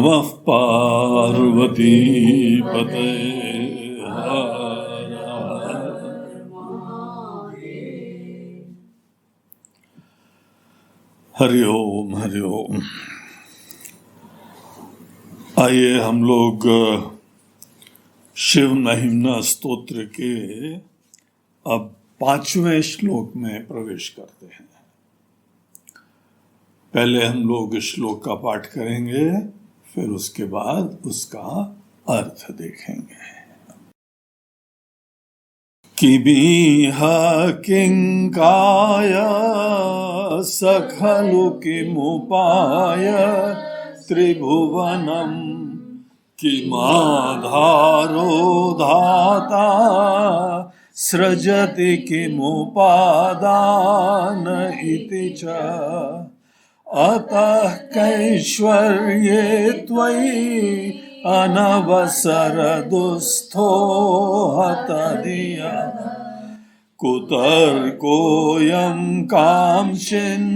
नमः पार्वती पते हर हरि ओम हरि ओम। आइए हम लोग शिव महिम्ना स्तोत्र के अब 5वें श्लोक में प्रवेश करते हैं। पहले हम लोग श्लोक का पाठ करेंगे, फिर उसके बाद उसका अर्थ देखेंगे। किमिह किंकाय सखलु किमुपाय त्रिभुवनम किमाधारो धाता सृजति किमुपादान इति च अतः कैश्वर्ये त्वयि अनवसर दुस्थो हतधिया कुतर्कोऽयं कांक्षिन्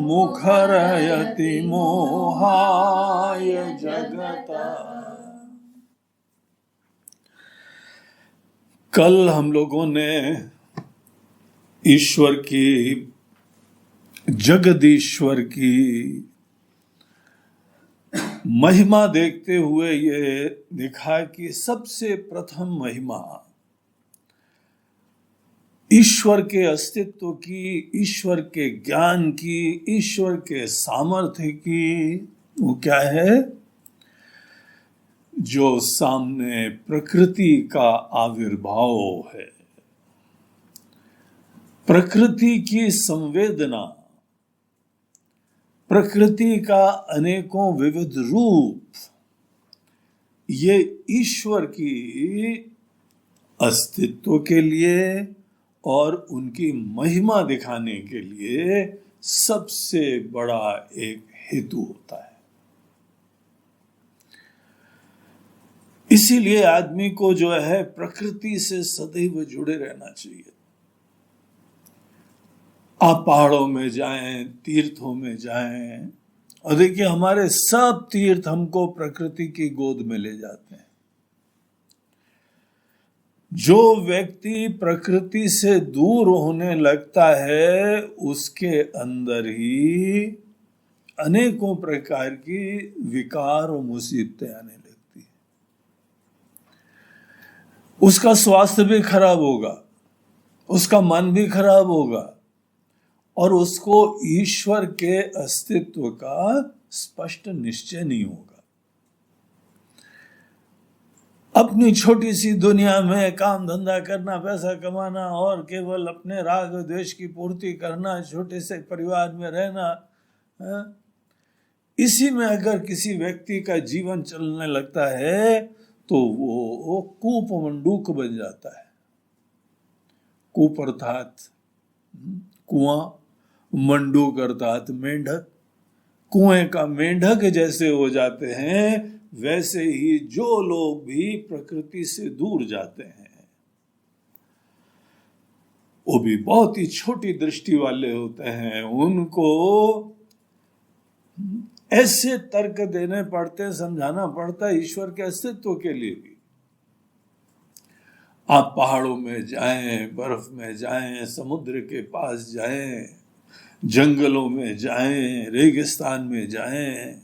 मुखरयति मोहाय जगता। कल हम लोगों ने ईश्वर की, जगदीश्वर की महिमा देखते हुए ये देखा कि सबसे प्रथम महिमा ईश्वर के अस्तित्व की, ईश्वर के ज्ञान की, ईश्वर के सामर्थ्य की, वो क्या है? जो सामने प्रकृति का आविर्भाव है, प्रकृति की संवेदना, प्रकृति का अनेकों विविध रूप, ये ईश्वर की अस्तित्व के लिए और उनकी महिमा दिखाने के लिए सबसे बड़ा एक हेतु होता है। इसीलिए आदमी को जो है प्रकृति से सदैव जुड़े रहना चाहिए। आप पहाड़ों में जाएं, तीर्थों में जाएं, और देखिए हमारे सब तीर्थ हमको प्रकृति की गोद में ले जाते हैं। जो व्यक्ति प्रकृति से दूर होने लगता है, उसके अंदर ही अनेकों प्रकार की विकार और मुसीबतें आने लगती है। उसका स्वास्थ्य भी खराब होगा, उसका मन भी खराब होगा, और उसको ईश्वर के अस्तित्व का स्पष्ट निश्चय नहीं होगा। अपनी छोटी सी दुनिया में काम धंधा करना, पैसा कमाना और केवल अपने राग द्वेष की पूर्ति करना, छोटे से परिवार में रहना, इसी में अगर किसी व्यक्ति का जीवन चलने लगता है तो वो कूप मंडूक बन जाता है। कूप अर्थात कुआं, मंडूक अर्थात मेंढक। कुएं का मेंढक जैसे हो जाते हैं, वैसे ही जो लोग भी प्रकृति से दूर जाते हैं, वो भी बहुत ही छोटी दृष्टि वाले होते हैं। उनको ऐसे तर्क देने पड़ते, समझाना पड़ता है ईश्वर के अस्तित्व के लिए भी। आप पहाड़ों में जाएं, बर्फ में जाएं, समुद्र के पास जाएं, जंगलों में जाएं, रेगिस्तान में जाएं,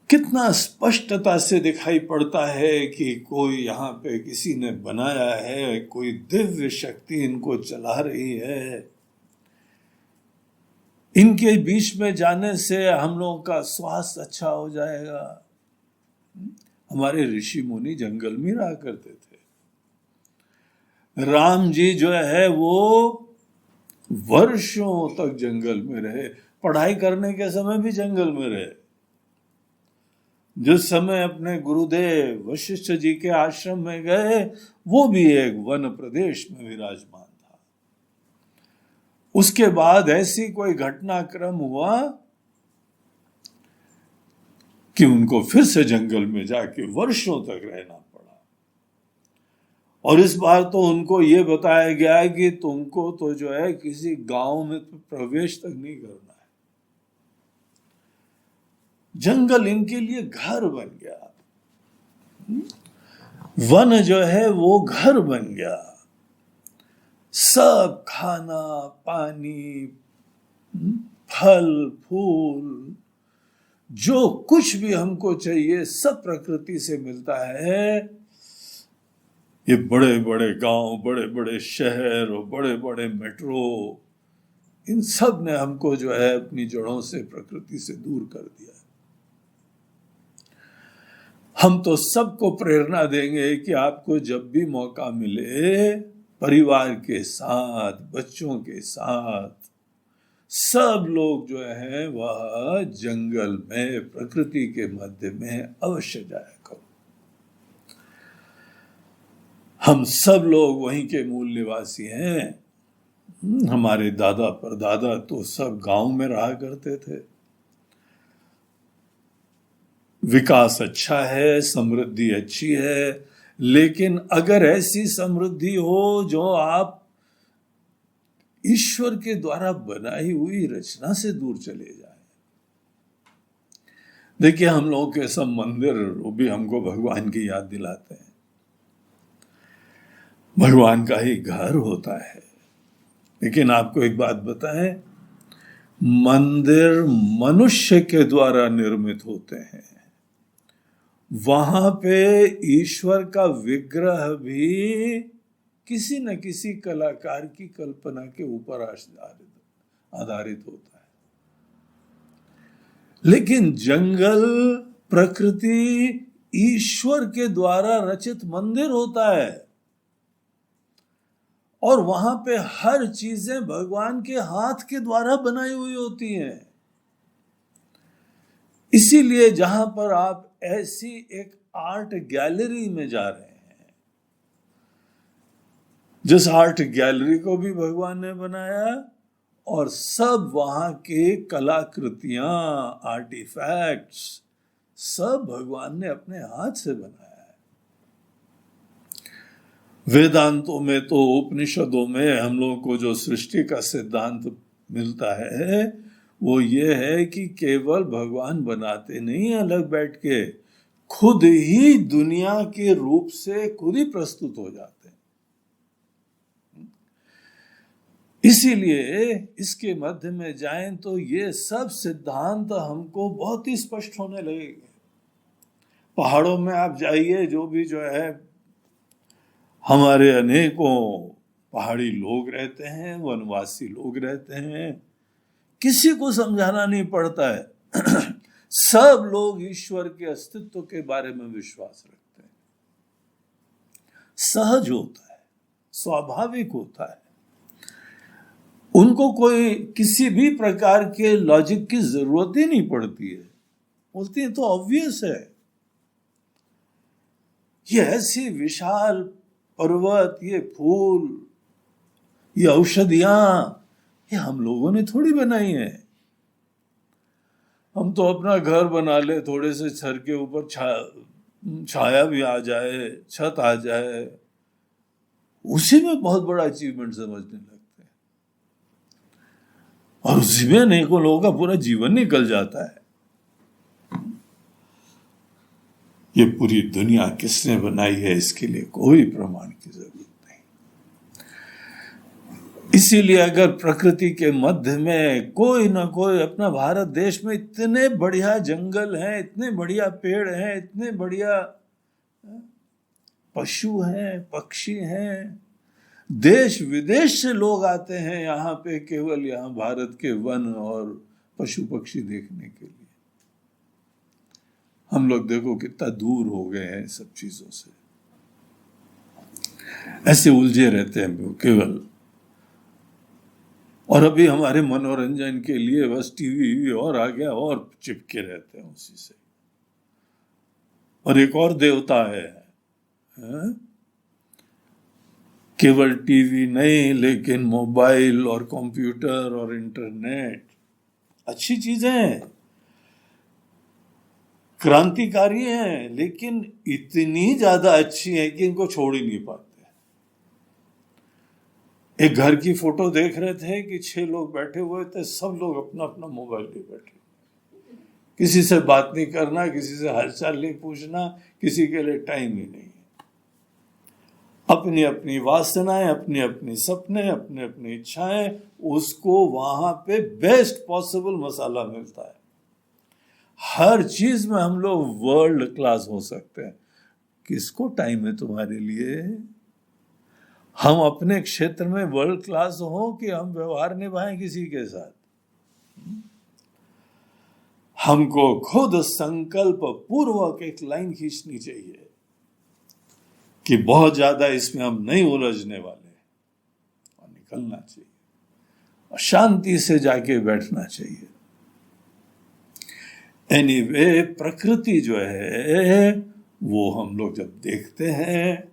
कितना स्पष्टता से दिखाई पड़ता है कि कोई यहाँ पे किसी ने बनाया है, कोई दिव्य शक्ति इनको चला रही है। इनके बीच में जाने से हम लोगों का स्वास्थ्य अच्छा हो जाएगा। हमारे ऋषि मुनि जंगल में रहा करते थे। राम जी जो है वो वर्षों तक जंगल में रहे, पढ़ाई करने के समय भी जंगल में रहे। जिस समय अपने गुरुदेव वशिष्ठ जी के आश्रम में गए, वो भी एक वन प्रदेश में विराजमान था। उसके बाद ऐसी कोई घटनाक्रम हुआ कि उनको फिर से जंगल में जाके वर्षों तक रहना पड़ा। और इस बार तो उनको ये बताया गया कि तुमको तो जो है किसी गांव में तो प्रवेश तक नहीं करना है। जंगल इनके लिए घर बन गया, वन जो है वो घर बन गया। सब खाना पानी, फल फूल, जो कुछ भी हमको चाहिए सब प्रकृति से मिलता है। ये बड़े बड़े गांव, बड़े बड़े शहर और बड़े बड़े मेट्रो, इन सब ने हमको जो है अपनी जड़ों से, प्रकृति से दूर कर दिया। हम तो सबको प्रेरणा देंगे कि आपको जब भी मौका मिले, परिवार के साथ, बच्चों के साथ, सब लोग जो है वह जंगल में, प्रकृति के मध्य में अवश्य जाया करो। हम सब लोग वहीं के मूल निवासी हैं। हमारे दादा परदादा तो सब गांव में रहा करते थे। विकास अच्छा है, समृद्धि अच्छी है, लेकिन अगर ऐसी समृद्धि हो जो आप ईश्वर के द्वारा बनाई हुई रचना से दूर चले जाए। देखिए, हम लोगों के सब मंदिर वो भी हमको भगवान की याद दिलाते हैं। भगवान का ही घर होता है। लेकिन आपको एक बात बताएं, मंदिर मनुष्य के द्वारा निर्मित होते हैं। वहां पे ईश्वर का विग्रह भी किसी न किसी कलाकार की कल्पना के ऊपर आधारित होता है। लेकिन जंगल, प्रकृति ईश्वर के द्वारा रचित मंदिर होता है, और वहां पे हर चीजें भगवान के हाथ के द्वारा बनाई हुई होती हैं। इसीलिए जहां पर आप ऐसी एक आर्ट गैलरी में जा रहे हैं, जिस आर्ट गैलरी को भी भगवान ने बनाया, और सब वहां के कलाकृतियां, आर्टिफैक्ट्स सब भगवान ने अपने हाथ से बनाया है। वेदांतों में तो, उपनिषदों में हम लोगों को जो सृष्टि का सिद्धांत मिलता है वो ये है कि केवल भगवान बनाते नहीं अलग बैठ के, खुद ही दुनिया के रूप से खुद ही प्रस्तुत हो जाते हैं। इसीलिए इसके मध्य में जाएं तो ये सब सिद्धांत हमको बहुत ही स्पष्ट होने लगेंगे। पहाड़ों में आप जाइए, जो भी जो है हमारे अनेकों पहाड़ी लोग रहते हैं, वनवासी लोग रहते हैं, किसी को समझाना नहीं पड़ता है। सब लोग ईश्वर के अस्तित्व के बारे में विश्वास रखते हैं। सहज होता है, स्वाभाविक होता है। उनको कोई किसी भी प्रकार के लॉजिक की जरूरत ही नहीं पड़ती है। बोलती है तो ऑब्वियस है। ये ऐसी विशाल पर्वत, ये फूल, ये औषधियां, ये हम लोगों ने थोड़ी बनाई है। हम तो अपना घर बना ले, थोड़े से छर के ऊपर छाया भी आ जाए, छत आ जाए, उसी में बहुत बड़ा अचीवमेंट समझने लगते हैं, और उसी में अनेकों लोगों का पूरा जीवन निकल जाता है। ये पूरी दुनिया किसने बनाई है, इसके लिए कोई प्रमाण की जरूरत नहीं। इसीलिए अगर प्रकृति के मध्य में कोई ना कोई, अपना भारत देश में इतने बढ़िया जंगल हैं, इतने बढ़िया पेड़ हैं, इतने बढ़िया पशु हैं, पक्षी हैं, देश विदेश से लोग आते हैं यहाँ पे केवल यहाँ भारत के वन और पशु पक्षी देखने के लिए। हम लोग देखो कितना दूर हो गए हैं सब चीजों से, ऐसे उलझे रहते हैं केवल। और अभी हमारे मनोरंजन के लिए बस टीवी और आ गया, और चिपके रहते हैं उसी से। और एक और देवता है, केवल टीवी नहीं, लेकिन मोबाइल और कंप्यूटर और इंटरनेट अच्छी चीजें हैं, क्रांतिकारी हैं, लेकिन इतनी ज्यादा अच्छी है कि इनको छोड़ ही नहीं पाते। एक घर की फोटो देख रहे थे कि 6 लोग बैठे हुए थे, सब लोग अपना अपना मोबाइल ले बैठे। किसी से बात नहीं करना, किसी से हालचाल नहीं पूछना, किसी के लिए टाइम ही नहीं है। अपनी अपनी वासनाएं, अपनी अपनी सपने, अपनी अपनी इच्छाएं, उसको वहां पे बेस्ट पॉसिबल मसाला मिलता है। हर चीज में हम लोग वर्ल्ड क्लास हो सकते हैं। किसको टाइम है तुम्हारे लिए? हम अपने क्षेत्र में वर्ल्ड क्लास हो कि हम व्यवहार निभाएं किसी के साथ? हमको खुद संकल्प पूर्वक एक लाइन खींचनी चाहिए कि बहुत ज्यादा इसमें हम नहीं उलझने वाले, और निकलना चाहिए और शांति से जाके बैठना चाहिए। एनीवे, प्रकृति जो है वो हम लोग जब देखते हैं,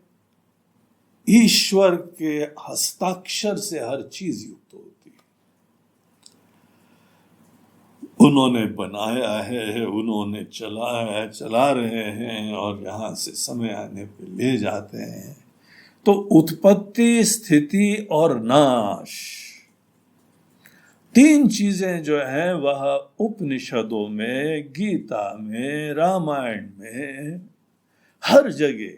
ईश्वर के हस्ताक्षर से हर चीज युक्त होती है। उन्होंने बनाया है, उन्होंने चला रहे हैं, और यहां से समय आने पे ले जाते हैं। तो उत्पत्ति, स्थिति और नाश, तीन चीजें जो है वह उपनिषदों में, गीता में, रामायण में, हर जगह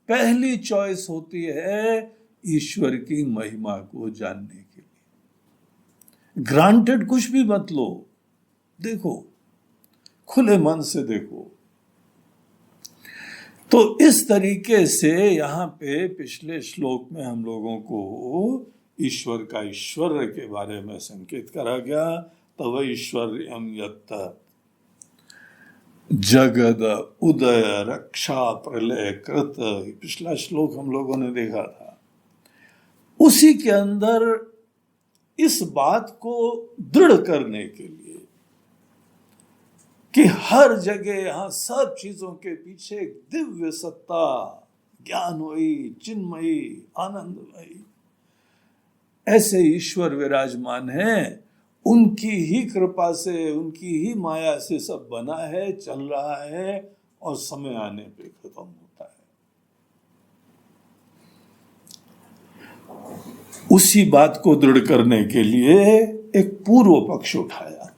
पहली चॉइस होती है ईश्वर की महिमा को जानने के लिए। ग्रांटेड कुछ भी मत लो, देखो, खुले मन से देखो। तो इस तरीके से यहां पे पिछले श्लोक में हम लोगों को ईश्वर का ऐश्वर्य के बारे में संकेत करा गया। तव ऐश्वर्यम यत् जगद उदय रक्षा प्रलय कृत, पिछला श्लोक हम लोगों ने देखा था। उसी के अंदर इस बात को दृढ़ करने के लिए कि हर जगह यहां सब चीजों के पीछे एक दिव्य सत्ता, ज्ञानमयी, चिन्मयी, आनंदमयी, ऐसे ईश्वर विराजमान है। उनकी ही कृपा से, उनकी ही माया से सब बना है, चल रहा है, और समय आने पे खत्म होता है। उसी बात को दृढ़ करने के लिए एक पूर्व पक्ष उठाया।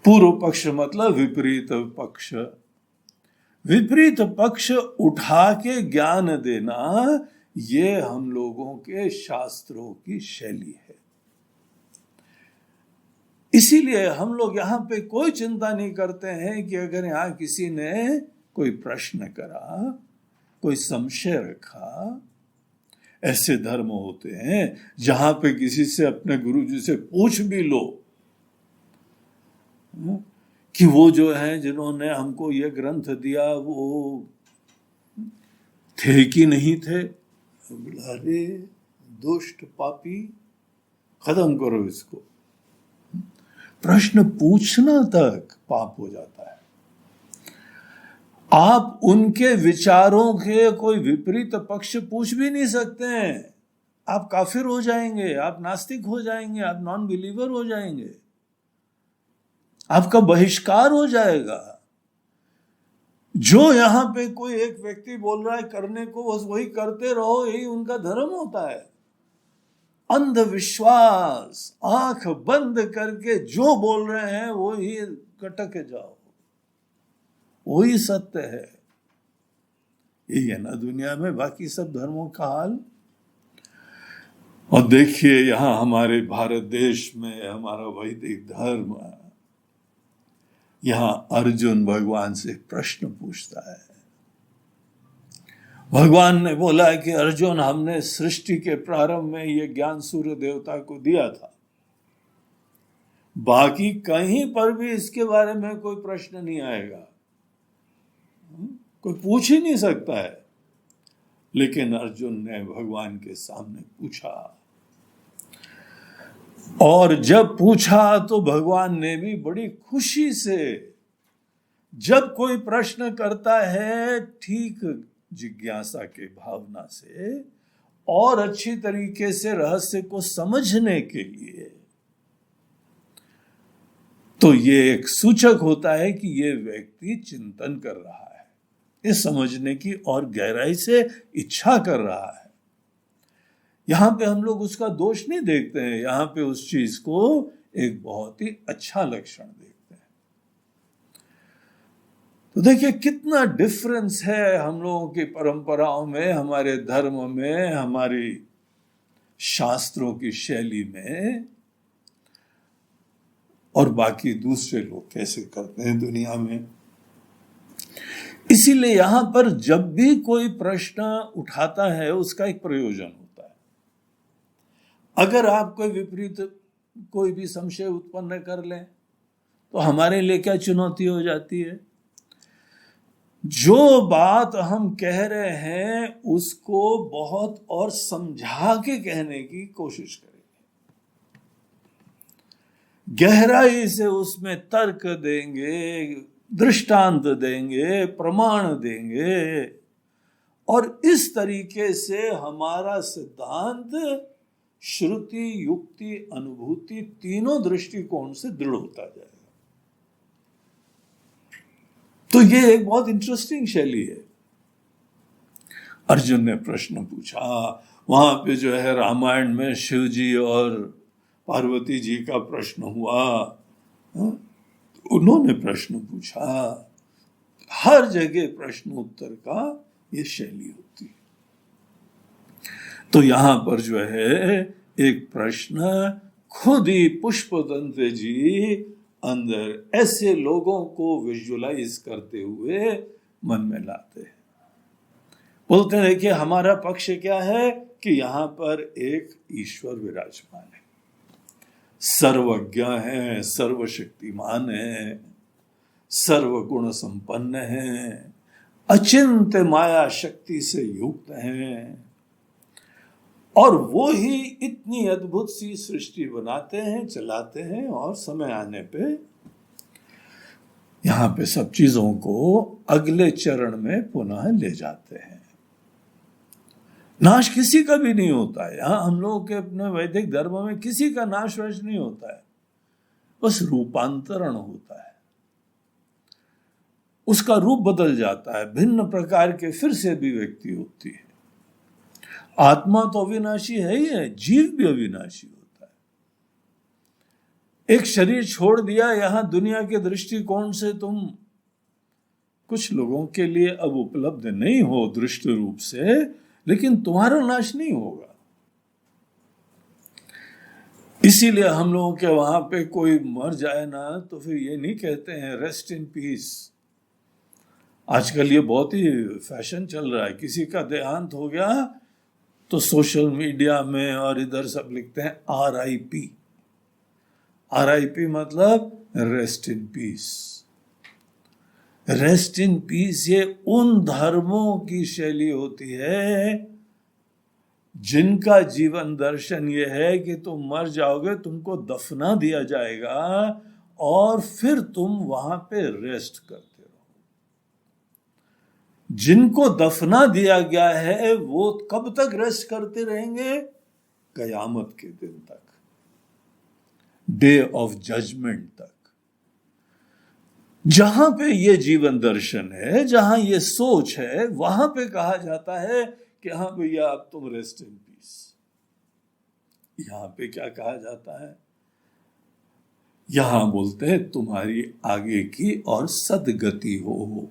पूर्व पक्ष मतलब विपरीत पक्ष। विपरीत पक्ष उठा के ज्ञान देना, ये हम लोगों के शास्त्रों की शैली है। इसीलिए हम लोग यहां पे कोई चिंता नहीं करते हैं कि अगर यहां किसी ने कोई प्रश्न करा, कोई संशय रखा। ऐसे धर्म होते हैं जहां पे किसी से, अपने गुरु जी से पूछ भी लो कि वो जो है जिन्होंने हमको ये ग्रंथ दिया वो थे कि नहीं थे। अरे दुष्ट पापी, खत्म करो इसको। प्रश्न पूछना तक पाप हो जाता है। आप उनके विचारों के कोई विपरीत पक्ष पूछ भी नहीं सकते हैं। आप काफिर हो जाएंगे, आप नास्तिक हो जाएंगे, आप नॉन बिलीवर हो जाएंगे, आपका बहिष्कार हो जाएगा। जो यहां पे कोई एक व्यक्ति बोल रहा है करने को, बस वही करते रहो, यही उनका धर्म होता है। अंधविश्वास, आंख बंद करके जो बोल रहे हैं वो ही कटक जाओ, वही सत्य है। यही है ना दुनिया में बाकी सब धर्मों का हाल। और देखिए यहां हमारे भारत देश में हमारा वैदिक धर्म, यहां अर्जुन भगवान से प्रश्न पूछता है। भगवान ने बोला कि अर्जुन, हमने सृष्टि के प्रारंभ में ये ज्ञान सूर्य देवता को दिया था, बाकी कहीं पर भी इसके बारे में कोई प्रश्न नहीं आएगा, कोई पूछ ही नहीं सकता है। लेकिन अर्जुन ने भगवान के सामने पूछा, और जब पूछा तो भगवान ने भी बड़ी खुशी से, जब कोई प्रश्न करता है ठीक जिज्ञासा के भावना से और अच्छी तरीके से रहस्य को समझने के लिए, तो ये एक सूचक होता है कि ये व्यक्ति चिंतन कर रहा है, ये समझने की और गहराई से इच्छा कर रहा है। यहां पे हम लोग उसका दोष नहीं देखते हैं, यहां पे उस चीज को एक बहुत ही अच्छा लक्षण देखते हैं। तो देखिए कितना डिफरेंस है हम लोगों की परंपराओं में, हमारे धर्म में, हमारी शास्त्रों की शैली में, और बाकी दूसरे लोग कैसे करते हैं दुनिया में। इसीलिए यहां पर जब भी कोई प्रश्न उठाता है उसका एक प्रयोजन होता है। अगर आप कोई विपरीत कोई भी संशय उत्पन्न कर लें तो हमारे लिए क्या चुनौती हो जाती है? जो बात हम कह रहे हैं उसको बहुत और समझा के कहने की कोशिश करेंगे, गहराई से उसमें तर्क देंगे, दृष्टांत देंगे, प्रमाण देंगे, और इस तरीके से हमारा सिद्धांत श्रुति, युक्ति, अनुभूति तीनों दृष्टिकोण से दृढ़ होता जाएगा। तो ये एक बहुत इंटरेस्टिंग शैली है। अर्जुन ने प्रश्न पूछा, वहां पे जो है रामायण में शिव जी और पार्वती जी का प्रश्न हुआ, उन्होंने प्रश्न पूछा। हर जगह प्रश्न उत्तर का ये शैली होती है। तो यहां पर जो है एक प्रश्न खुद ही पुष्पदंत जी अंदर ऐसे लोगों को विजुअलाइज करते हुए मन में लाते हैं। बोलते हैं देखिए हमारा पक्ष क्या है कि यहां पर एक ईश्वर विराजमान है, सर्वज्ञ है, सर्वशक्तिमान है, सर्वगुण संपन्न है, अचिंत माया शक्ति से युक्त है, और वो ही इतनी अद्भुत सी सृष्टि बनाते हैं, चलाते हैं, और समय आने पे यहां पे सब चीजों को अगले चरण में पुनः ले जाते हैं। नाश किसी का भी नहीं होता है। यहां हम लोगों के अपने वैदिक धर्म में किसी का नाश वाश नहीं होता है, बस रूपांतरण होता है, उसका रूप बदल जाता है, भिन्न प्रकार के फिर से अभिव्यक्ति होती है। आत्मा तो अविनाशी है ही है, जीव भी अविनाशी होता है। एक शरीर छोड़ दिया यहां दुनिया के दृष्टिकोण से तुम कुछ लोगों के लिए अब उपलब्ध नहीं हो दृष्ट रूप से, लेकिन तुम्हारा नाश नहीं होगा। इसीलिए हम लोगों के वहां पे कोई मर जाए ना तो फिर ये नहीं कहते हैं रेस्ट इन पीस। आजकल ये बहुत ही फैशन चल रहा है, किसी का देहांत हो गया तो सोशल मीडिया में और इधर सब लिखते हैं RIP। RIP मतलब rest in peace. Rest in peace ये उन धर्मों की शैली होती है जिनका जीवन दर्शन ये है कि तुम मर जाओगे, तुमको दफना दिया जाएगा और फिर तुम वहां पे रेस्ट करते रहो। जिनको दफना दिया गया है वो कब तक रेस्ट करते रहेंगे? कयामत के दिन तक, डे ऑफ जजमेंट तक। जहां पे ये जीवन दर्शन है, जहां ये सोच है, वहां पे कहा जाता है कि हाँ भैया अब तुम रेस्ट इन पीस। यहां पे क्या कहा जाता है? यहां बोलते हैं तुम्हारी आगे की और सदगति हो।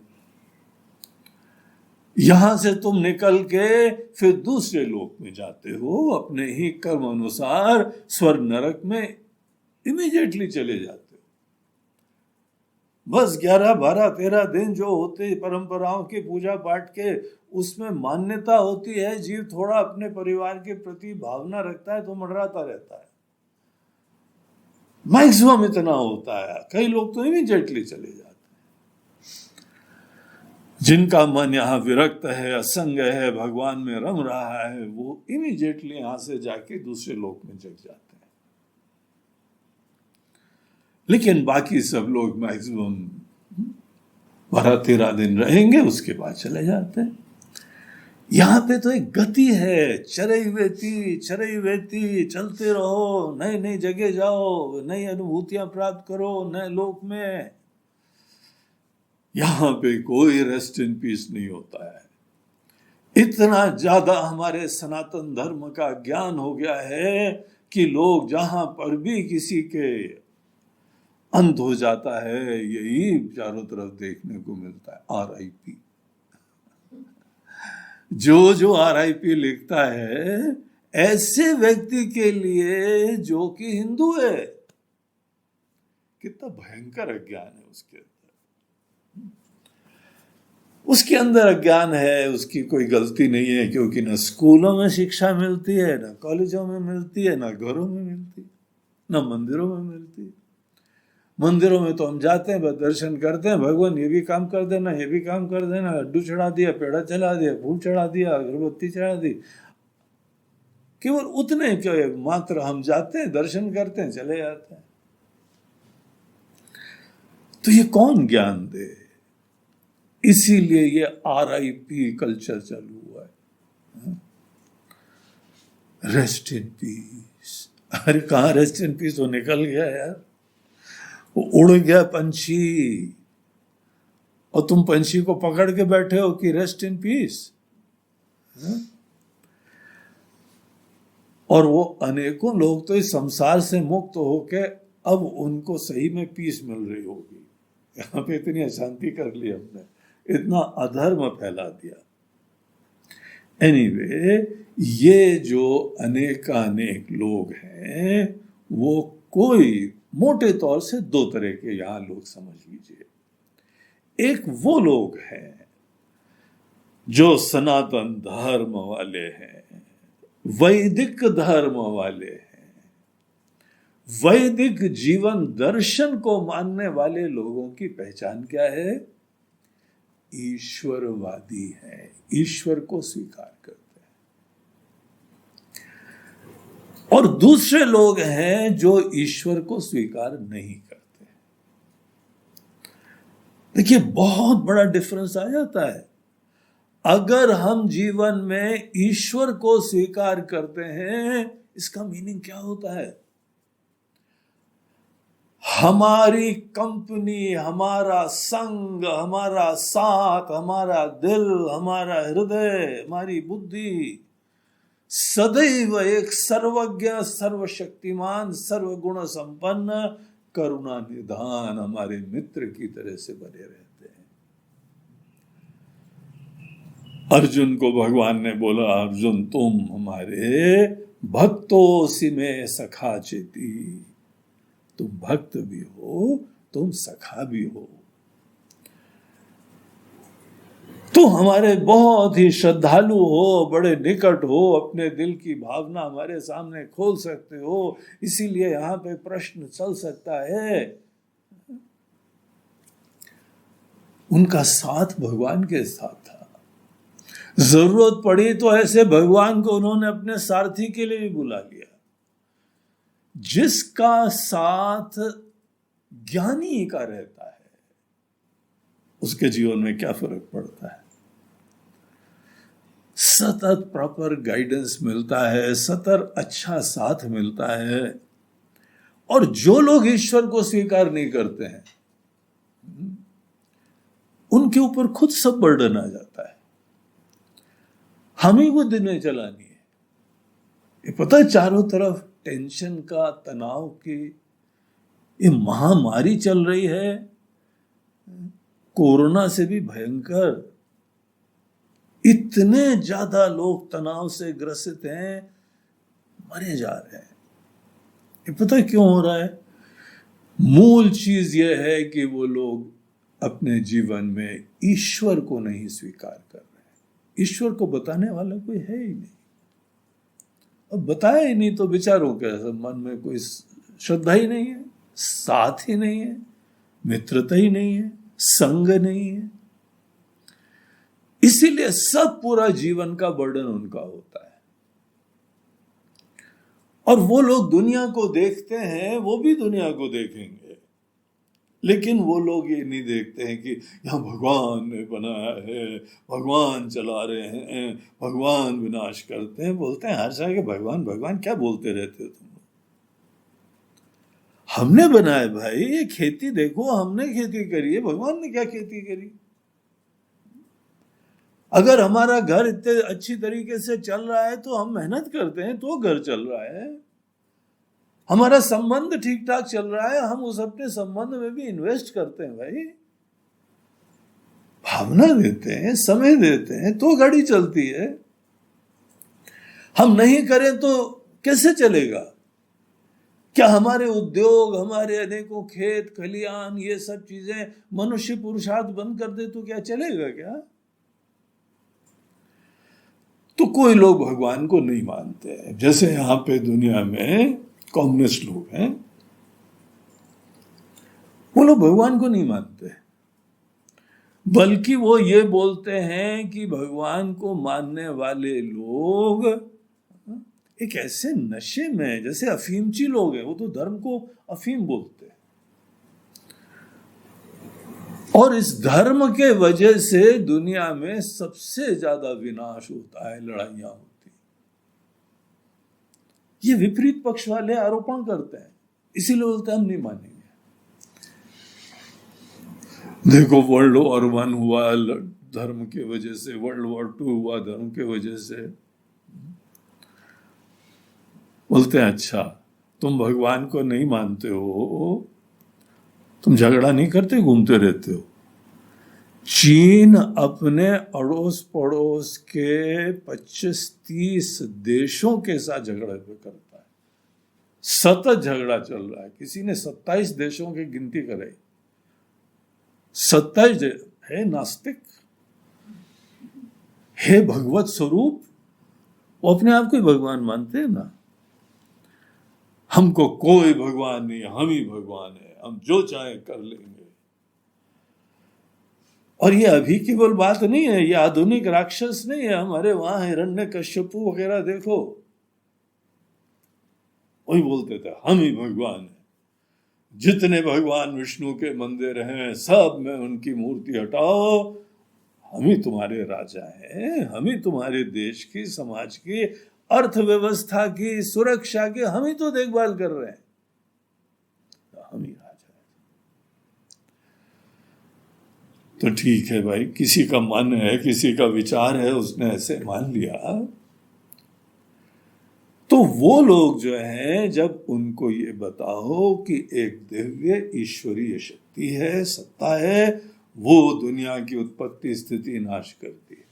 यहां से तुम निकल के फिर दूसरे लोक में जाते हो, अपने ही कर्म अनुसार स्वर्ग नरक में इमीडिएटली चले जाते हो। बस 11, 12, 13 दिन जो होते परंपराओं की पूजा पाठ के, उसमें मान्यता होती है, जीव थोड़ा अपने परिवार के प्रति भावना रखता है तो मंडराता रहता है। मैक्सिमम इतना होता है। कई लोग तो इमीडिएटली चले जाते हैं। जिनका मन यहाँ विरक्त है, असंग है, भगवान में रम रहा है, वो इमीडिएटली यहां से जाके दूसरे लोक में जग जाते हैं। लेकिन बाकी सब लोग मैक्सिमम 12-13 दिन रहेंगे, उसके बाद चले जाते हैं। यहां पे तो एक गति है, चरैवेति चरैवेति, चलते रहो, नई नई जगह जाओ, नई अनुभूतियां प्राप्त करो नए लोक में। यहां पे कोई रेस्ट इन पीस नहीं होता है। इतना ज्यादा हमारे सनातन धर्म का ज्ञान हो गया है कि लोग जहां पर भी किसी के अंत हो जाता है, यही चारों तरफ देखने को मिलता है। RIP। जो RIP लिखता है ऐसे व्यक्ति के लिए जो कि हिंदू है, कितना भयंकर अज्ञान है उसके अंदर। उसके अंदर अज्ञान है, उसकी कोई गलती नहीं है, क्योंकि ना स्कूलों में शिक्षा मिलती है, ना कॉलेजों में मिलती है, ना घरों में मिलती है, ना मंदिरों में मिलती है। मंदिरों में तो हम जाते हैं, बस दर्शन करते हैं, भगवान ये भी काम कर देना, ये भी काम कर देना, लड्डू चढ़ा दिया, पेड़ा चढ़ा दिया, फूल चढ़ा दिया, अगरबत्ती चढ़ा दी, केवल उतने के मात्र हम जाते हैं, दर्शन करते हैं, चले जाते हैं। तो ये कौन ज्ञान दे? इसीलिए ये RIP कल्चर चालू हुआ है। Rest in peace. अरे कहाँ रेस्ट इन पीस? वो निकल गया यार, वो उड़ गया पंछी, और तुम पंछी को पकड़ के बैठे हो कि रेस्ट इन पीस। और वो अनेकों लोग तो इस संसार से मुक्त होके अब उनको सही में पीस मिल रही होगी। यहाँ पे इतनी अशांति कर ली हमने, इतना अधर्म फैला दिया। एनीवे, ये जो अनेकानेक लोग हैं, वो कोई मोटे तौर से दो तरह के यहां लोग समझ लीजिए। एक वो लोग हैं जो सनातन धर्म वाले हैं, वैदिक धर्म वाले हैं, वैदिक जीवन दर्शन को मानने वाले लोगों की पहचान क्या है? ईश्वरवादी है, ईश्वर को स्वीकार करते हैं। और दूसरे लोग हैं जो ईश्वर को स्वीकार नहीं करते। देखिए, बहुत बड़ा डिफरेंस आ जाता है। अगर हम जीवन में ईश्वर को स्वीकार करते हैं, इसका मीनिंग क्या होता है? हमारी कंपनी, हमारा संग, हमारा साथ, हमारा दिल, हमारा हृदय, हमारी बुद्धि सदैव एक सर्वज्ञ, सर्वशक्तिमान, सर्वगुण संपन्न, करुणा निधान हमारे मित्र की तरह से बने रहते हैं। अर्जुन को भगवान ने बोला, अर्जुन तुम हमारे भक्तों में सखा चेती, तुम भक्त भी हो, तुम सखा भी हो। तुम हमारे बहुत ही श्रद्धालु हो, बड़े निकट हो, अपने दिल की भावना हमारे सामने खोल सकते हो, इसीलिए यहां पे प्रश्न चल सकता है। उनका साथ भगवान के साथ था। जरूरत पड़ी तो ऐसे भगवान को उन्होंने अपने सारथी के लिए भी बुला लिया। जिसका साथ ज्ञानी का रहता है, उसके जीवन में क्या फर्क पड़ता है? सतत प्रॉपर गाइडेंस मिलता है, सतत अच्छा साथ मिलता है। और जो लोग ईश्वर को स्वीकार नहीं करते हैं, उनके ऊपर खुद सब बर्डन आ जाता है। हम ही वो दिनें चलानी है। ये पता है, चारों तरफ टेंशन का, तनाव की ये महामारी चल रही है, कोरोना से भी भयंकर। इतने ज्यादा लोग तनाव से ग्रसित हैं, मरे जा रहे हैं। ये पता है क्यों हो रहा है? मूल चीज यह है कि वो लोग अपने जीवन में ईश्वर को नहीं स्वीकार कर रहे हैं। ईश्वर को बताने वाला कोई है ही नहीं। अब बताया ही नहीं तो बेचारों के मन में कोई श्रद्धा ही नहीं है, साथ ही नहीं है, मित्रता ही नहीं है, संग नहीं है। इसीलिए सब पूरा जीवन का बर्डन उनका होता है। और वो लोग दुनिया को देखते हैं, वो भी दुनिया को देखेंगे, लेकिन वो लोग ये नहीं देखते हैं कि यहाँ भगवान ने बनाया है, भगवान चला रहे हैं, भगवान विनाश करते हैं। बोलते हैं हर जगह के भगवान भगवान, क्या बोलते रहते हो तुम? हमने बनाया भाई, ये खेती देखो, हमने खेती करी है, भगवान ने क्या खेती करी? अगर हमारा घर इतने अच्छी तरीके से चल रहा है तो हम मेहनत करते हैं तो घर चल रहा है। हमारा संबंध ठीक ठाक चल रहा है, हम उस अपने संबंध में भी इन्वेस्ट करते हैं भाई, भावना देते हैं, समय देते हैं, तो गाड़ी चलती है। हम नहीं करें तो कैसे चलेगा? क्या हमारे उद्योग, हमारे अनेकों खेत खलियान, ये सब चीजें मनुष्य पुरुषार्थ बंद कर दे तो क्या चलेगा क्या? तो कोई लोग भगवान को नहीं मानते हैं, जैसे यहां पे दुनिया में कम्युनिस्ट लोग हैं, वो लोग भगवान को नहीं मानते, बल्कि वो ये बोलते हैं कि भगवान को मानने वाले लोग एक ऐसे नशे में, जैसे अफीमची लोग हैं, वो तो धर्म को अफीम बोलते हैं, और इस धर्म के वजह से दुनिया में सबसे ज्यादा विनाश होता है, लड़ाइयां होती। ये विपरीत पक्ष वाले आरोपण करते हैं, इसीलिए बोलते हैं हम नहीं मानेंगे। देखो, वर्ल्ड वॉर 1 हुआ धर्म के वजह से, वर्ल्ड वॉर 2 हुआ धर्म के वजह से। बोलते हैं अच्छा, तुम भगवान को नहीं मानते हो, तुम झगड़ा नहीं करते, घूमते रहते हो। चीन अपने अड़ोस पड़ोस के 25-30 देशों के साथ झगड़ा करता है, सतत झगड़ा चल रहा है। किसी ने 27 देशों की गिनती कराई, 27 है नास्तिक, है भगवत स्वरूप, वो अपने आप को ही भगवान मानते हैं ना। हमको कोई भगवान नहीं, हम ही भगवान है, हम जो चाहे कर लेंगे। और ये अभी केवल बात नहीं है, ये आधुनिक राक्षस नहीं है, हमारे वहां हिरण्यकश्यपु वगैरह देखो, वही बोलते थे हम ही भगवान है। जितने भगवान विष्णु के मंदिर हैं सब में उनकी मूर्ति हटाओ, हम ही तुम्हारे राजा हैं, हम ही तुम्हारे देश की, समाज की, अर्थव्यवस्था की, सुरक्षा की हम ही तो देखभाल कर रहे हैं, हम ही राजा हैं। तो ठीक है भाई, किसी का मन है, किसी का विचार है, उसने ऐसे मान लिया। तो वो लोग जो हैं, जब उनको ये बताओ कि एक दिव्य ईश्वरीय शक्ति है, सत्ता है, वो दुनिया की उत्पत्ति स्थिति नाश करती है,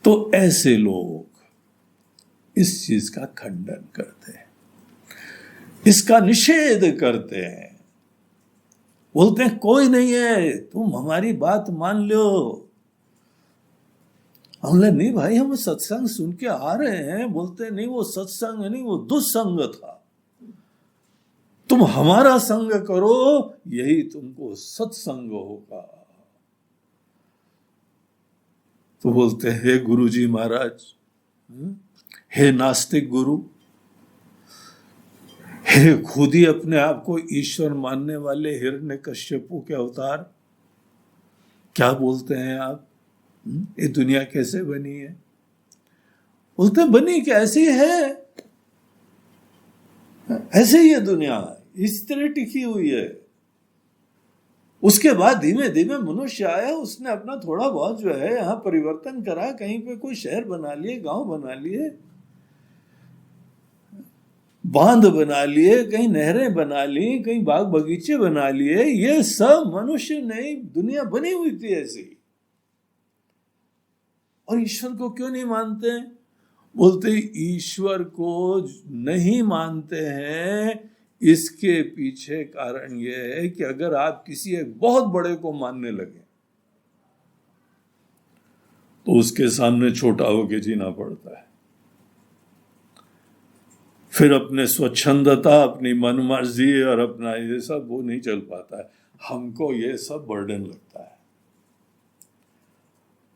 तो ऐसे लोग इस चीज का खंडन करते हैं, इसका निषेध करते हैं, बोलते हैं कोई नहीं है, तुम हमारी बात मान लो। हमने नहीं भाई, हम सत्संग सुन के आ रहे हैं। बोलते नहीं, वो सत्संग नहीं, वो दुस्संग था, तुम हमारा संग करो, यही तुमको सत्संग होगा। तो बोलते हैं हे गुरु जी महाराज, हे नास्तिक गुरु, हे खुद ही अपने आप को ईश्वर मानने वाले हिरण्यकश्यपु के अवतार, क्या बोलते हैं आप? ये दुनिया कैसे बनी है? बोलते बनी कैसी है, ऐसे ही ये दुनिया इस तरह टिकी हुई है। उसके बाद धीमे धीमे मनुष्य आया, उसने अपना थोड़ा बहुत जो है यहाँ परिवर्तन करा, कहीं पे कोई शहर बना लिए, गांव बना लिए, बांध बना लिए, कहीं नहरें बना ली, कहीं बाग बगीचे बना लिए। ये सब मनुष्य नहीं, दुनिया बनी हुई थी ऐसी। और ईश्वर को क्यों नहीं मानते? बोलते ईश्वर को नहीं मानते हैं, इसके पीछे कारण यह है कि अगर आप किसी एक बहुत बड़े को मानने लगे तो उसके सामने छोटा होके जीना पड़ता है। फिर अपने स्वच्छंदता, अपनी मनमर्जी और अपना ये सब वो नहीं चल पाता है। हमको ये सब बर्डन लगता है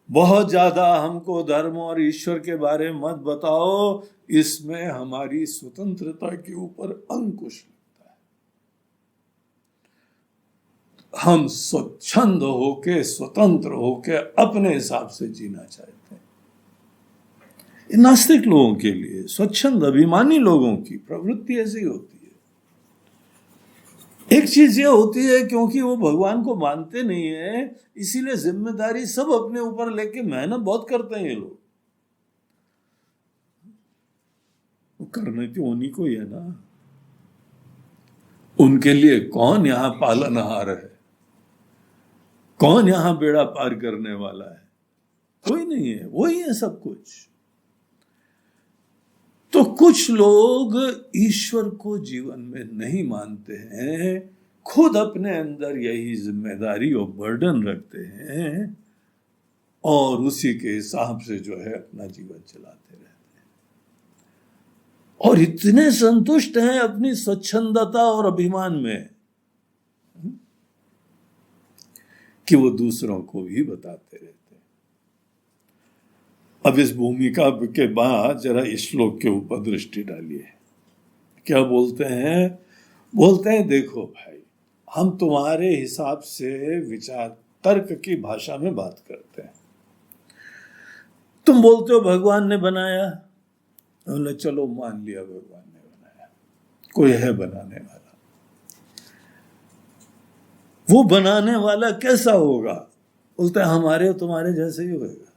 बहुत ज्यादा। हमको धर्म और ईश्वर के बारे में मत बताओ, इसमें हमारी स्वतंत्रता के ऊपर अंकुश लगता है। हम स्वच्छंद होके, स्वतंत्र होके अपने हिसाब से जीना चाहते हैं। नास्तिक लोगों के लिए, स्वच्छंद अभिमानी लोगों की प्रवृत्ति ऐसी होती है। एक चीज ये होती है, क्योंकि वो भगवान को मानते नहीं है, इसीलिए जिम्मेदारी सब अपने ऊपर लेके मेहनत बहुत करते हैं ये लोग। करने तो उन्हीं को ही है ना। उनके लिए कौन यहां पालनहार है, कौन यहां बेड़ा पार करने वाला है? कोई नहीं है, वही है सब कुछ। तो कुछ लोग ईश्वर को जीवन में नहीं मानते हैं, खुद अपने अंदर यही जिम्मेदारी और बर्डन रखते हैं और उसी के हिसाब से जो है अपना जीवन चलाते रहते हैं और इतने संतुष्ट हैं अपनी स्वच्छंदता और अभिमान में कि वो दूसरों को भी बताते रहते हैं। अब इस भूमिका के बाद जरा इस श्लोक के ऊपर दृष्टि डालिए। क्या बोलते हैं? बोलते हैं देखो भाई, हम तुम्हारे हिसाब से विचार तर्क की भाषा में बात करते हैं। तुम बोलते हो भगवान ने बनाया, बोले चलो मान लिया भगवान ने बनाया, कोई है बनाने वाला। वो बनाने वाला कैसा होगा? बोलते हैं हमारे और तुम्हारे जैसे ही होगा।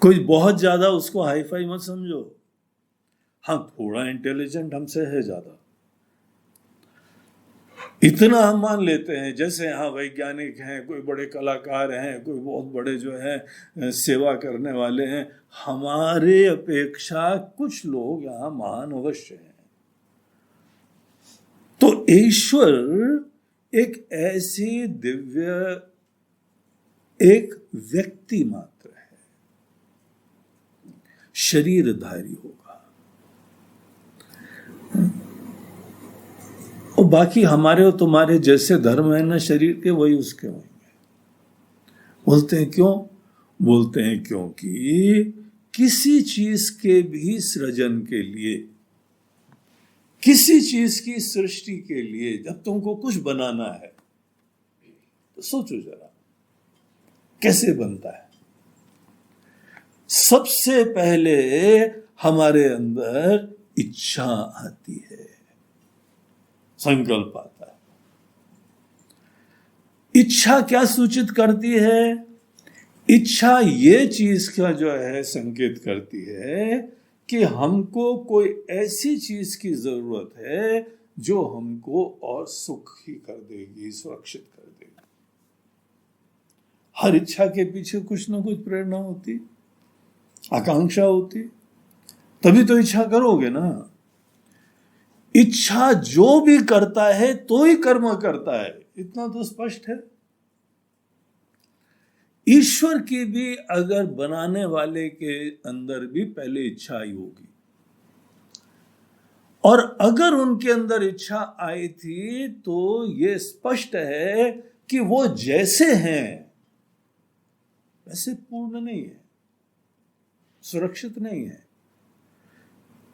कोई बहुत ज्यादा उसको हाई फाई मत समझो, हाँ थोड़ा इंटेलिजेंट हमसे है ज्यादा, इतना हम मान लेते हैं। जैसे हाँ वैज्ञानिक हैं, कोई बड़े कलाकार हैं, कोई बहुत बड़े जो है सेवा करने वाले हैं, हमारे अपेक्षा कुछ लोग यहाँ महान अवश्य हैं। तो ईश्वर एक ऐसी दिव्य एक व्यक्ति मात्र है, शरीरधारी होगा और बाकी हमारे और तुम्हारे जैसे धर्म है ना शरीर के, वही उसके होंगे। बोलते हैं क्यों? बोलते हैं क्योंकि किसी चीज के भी सृजन के लिए, किसी चीज की सृष्टि के लिए जब तुमको कुछ बनाना है तो सोचो जरा कैसे बनता है। सबसे पहले हमारे अंदर इच्छा आती है, संकल्प आता है। इच्छा क्या सूचित करती है? इच्छा ये चीज का जो है संकेत करती है कि हमको कोई ऐसी चीज की जरूरत है जो हमको और सुखी कर देगी, सुरक्षित कर देगी। हर इच्छा के पीछे कुछ ना कुछ प्रेरणा होती, आकांक्षा होती, तभी तो इच्छा करोगे ना। इच्छा जो भी करता है तो ही कर्म करता है, इतना तो स्पष्ट है। ईश्वर की भी अगर बनाने वाले के अंदर भी पहले इच्छा आई होगी, और अगर उनके अंदर इच्छा आई थी तो यह स्पष्ट है कि वो जैसे हैं वैसे पूर्ण नहीं है, सुरक्षित नहीं है।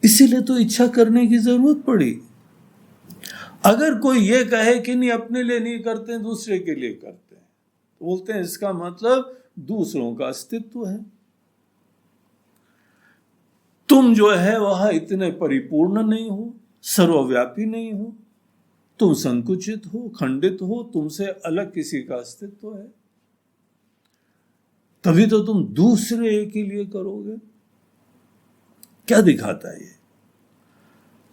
इसीलिए तो इच्छा करने की जरूरत पड़ी। अगर कोई ये कहे कि नहीं अपने लिए नहीं करते, दूसरे के लिए करते हैं, तो बोलते हैं इसका मतलब दूसरों का अस्तित्व है। तुम जो है वह इतने परिपूर्ण नहीं हो, सर्वव्यापी नहीं हो, तुम संकुचित हो, खंडित हो, तुमसे अलग किसी का अस्तित्व है, तभी तो तुम दूसरे के लिए करोगे। क्या दिखाता है ये?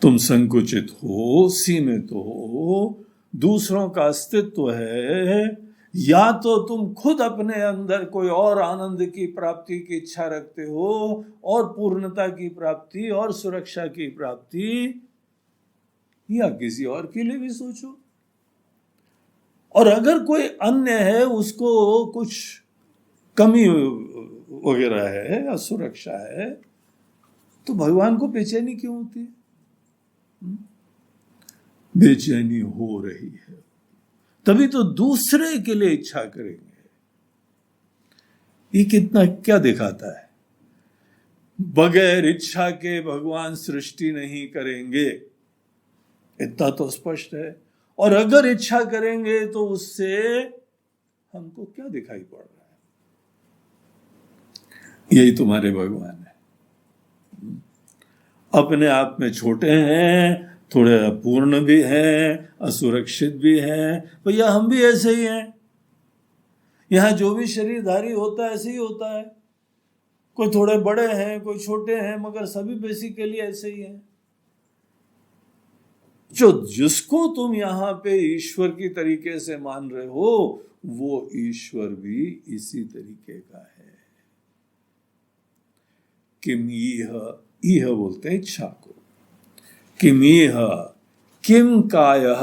तुम संकुचित हो, सीमित हो, दूसरों का अस्तित्व है, या तो तुम खुद अपने अंदर कोई और आनंद की प्राप्ति की इच्छा रखते हो और पूर्णता की प्राप्ति और सुरक्षा की प्राप्ति, या किसी और के लिए भी सोचो। और अगर कोई अन्य है, उसको कुछ कमी वगैरह है या सुरक्षा है, तो भगवान को बेचैनी क्यों होती है? बेचैनी हो रही है तभी तो दूसरे के लिए इच्छा करेंगे। ये कितना क्या दिखाता है? बगैर इच्छा के भगवान सृष्टि नहीं करेंगे, इतना तो स्पष्ट है। और अगर इच्छा करेंगे तो उससे हमको क्या दिखाई पड़ रहा है? यही तुम्हारे भगवान है। अपने आप में छोटे हैं, थोड़े अपूर्ण भी हैं, असुरक्षित भी हैं। भैया हम भी ऐसे ही हैं। यहां जो भी शरीरधारी होता है ऐसे ही होता है। कोई थोड़े बड़े हैं, कोई छोटे हैं, मगर सभी बेसिकली ऐसे ही हैं। जो जिसको तुम यहां पे ईश्वर की तरीके से मान रहे हो, वो ईश्वर भी इसी तरीके का है। किम इह बोलते हैं इच्छा को। किम इह किम कायः,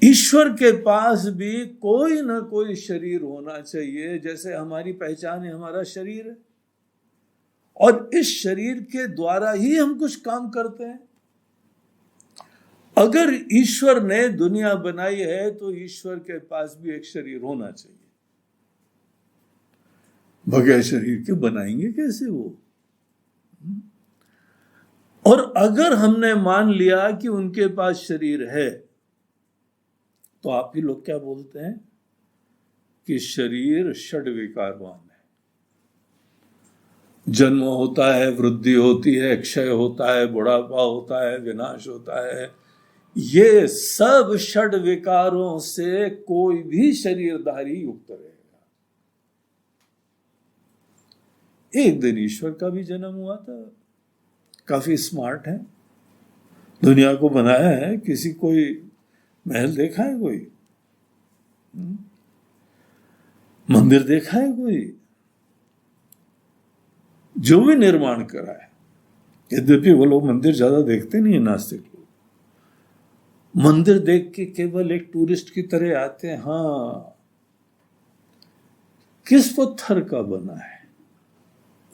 ईश्वर के पास भी कोई ना कोई शरीर होना चाहिए। जैसे हमारी पहचान है हमारा शरीर है, और इस शरीर के द्वारा ही हम कुछ काम करते हैं। अगर ईश्वर ने दुनिया बनाई है तो ईश्वर के पास भी एक शरीर होना चाहिए। बगैर शरीर के बनाएंगे कैसे वो? और अगर हमने मान लिया कि उनके पास शरीर है, तो आप ही लोग क्या बोलते हैं कि शरीर षड विकारवान है। जन्म होता है, वृद्धि होती है, क्षय होता है, बुढ़ापा होता है, विनाश होता है। ये सब षड विकारों से कोई भी शरीरधारी युक्त रहेगा। एक दिन ईश्वर का भी जन्म हुआ था। काफी स्मार्ट है, दुनिया को बनाया है। किसी कोई महल देखा है कोई? मंदिर देखा है कोई? जो भी निर्माण करा है, यद्यपि वो लोग मंदिर ज्यादा देखते नहीं है, नास्तिक लोग। मंदिर देख के केवल एक टूरिस्ट की तरह आते हैं। हाँ, किस पत्थर का बना है?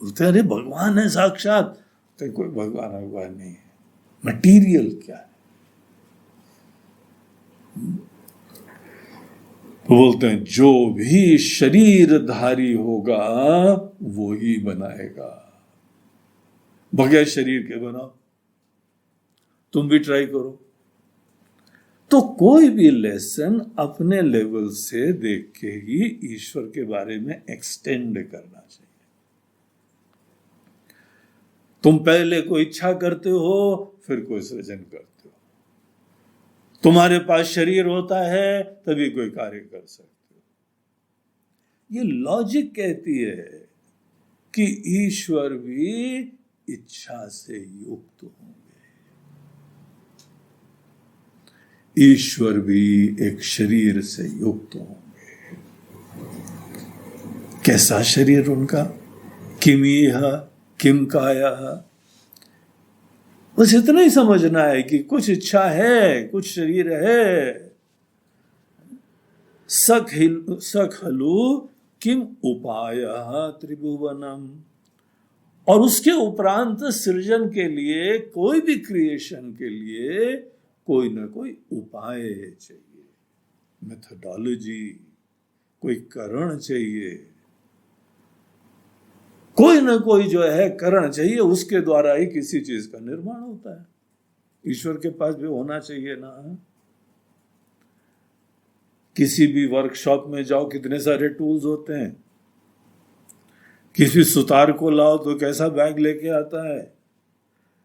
बोलते अरे भगवान है साक्षात। तो कोई भगवान नहीं है, मटीरियल क्या है? बोलते हैं जो भी शरीरधारी होगा वो ही बनाएगा। बगैर शरीर के बनाओ, तुम भी ट्राई करो। तो कोई भी लेसन अपने लेवल से देख के ही ईश्वर के बारे में एक्सटेंड करना चाहिए। तुम पहले कोई इच्छा करते हो, फिर कोई सृजन करते हो। तुम्हारे पास शरीर होता है तभी कोई कार्य कर सकते हो। ये लॉजिक कहती है कि ईश्वर भी इच्छा से युक्त होंगे। ईश्वर भी एक शरीर से युक्त होंगे। कैसा शरीर उनका? किमिह किम कायः। बस इतना ही समझना है कि कुछ इच्छा है, कुछ शरीर है। सखलु किम उपायः त्रिभुवनम। और उसके उपरांत सृजन के लिए, कोई भी क्रिएशन के लिए कोई ना कोई उपाय चाहिए, मेथोडोलॉजी, कोई करण चाहिए, कोई ना कोई जो है करण चाहिए। उसके द्वारा ही किसी चीज का निर्माण होता है। ईश्वर के पास भी होना चाहिए ना। किसी भी वर्कशॉप में जाओ, कितने सारे टूल्स होते हैं। किसी सुतार को लाओ तो कैसा बैग लेके आता है।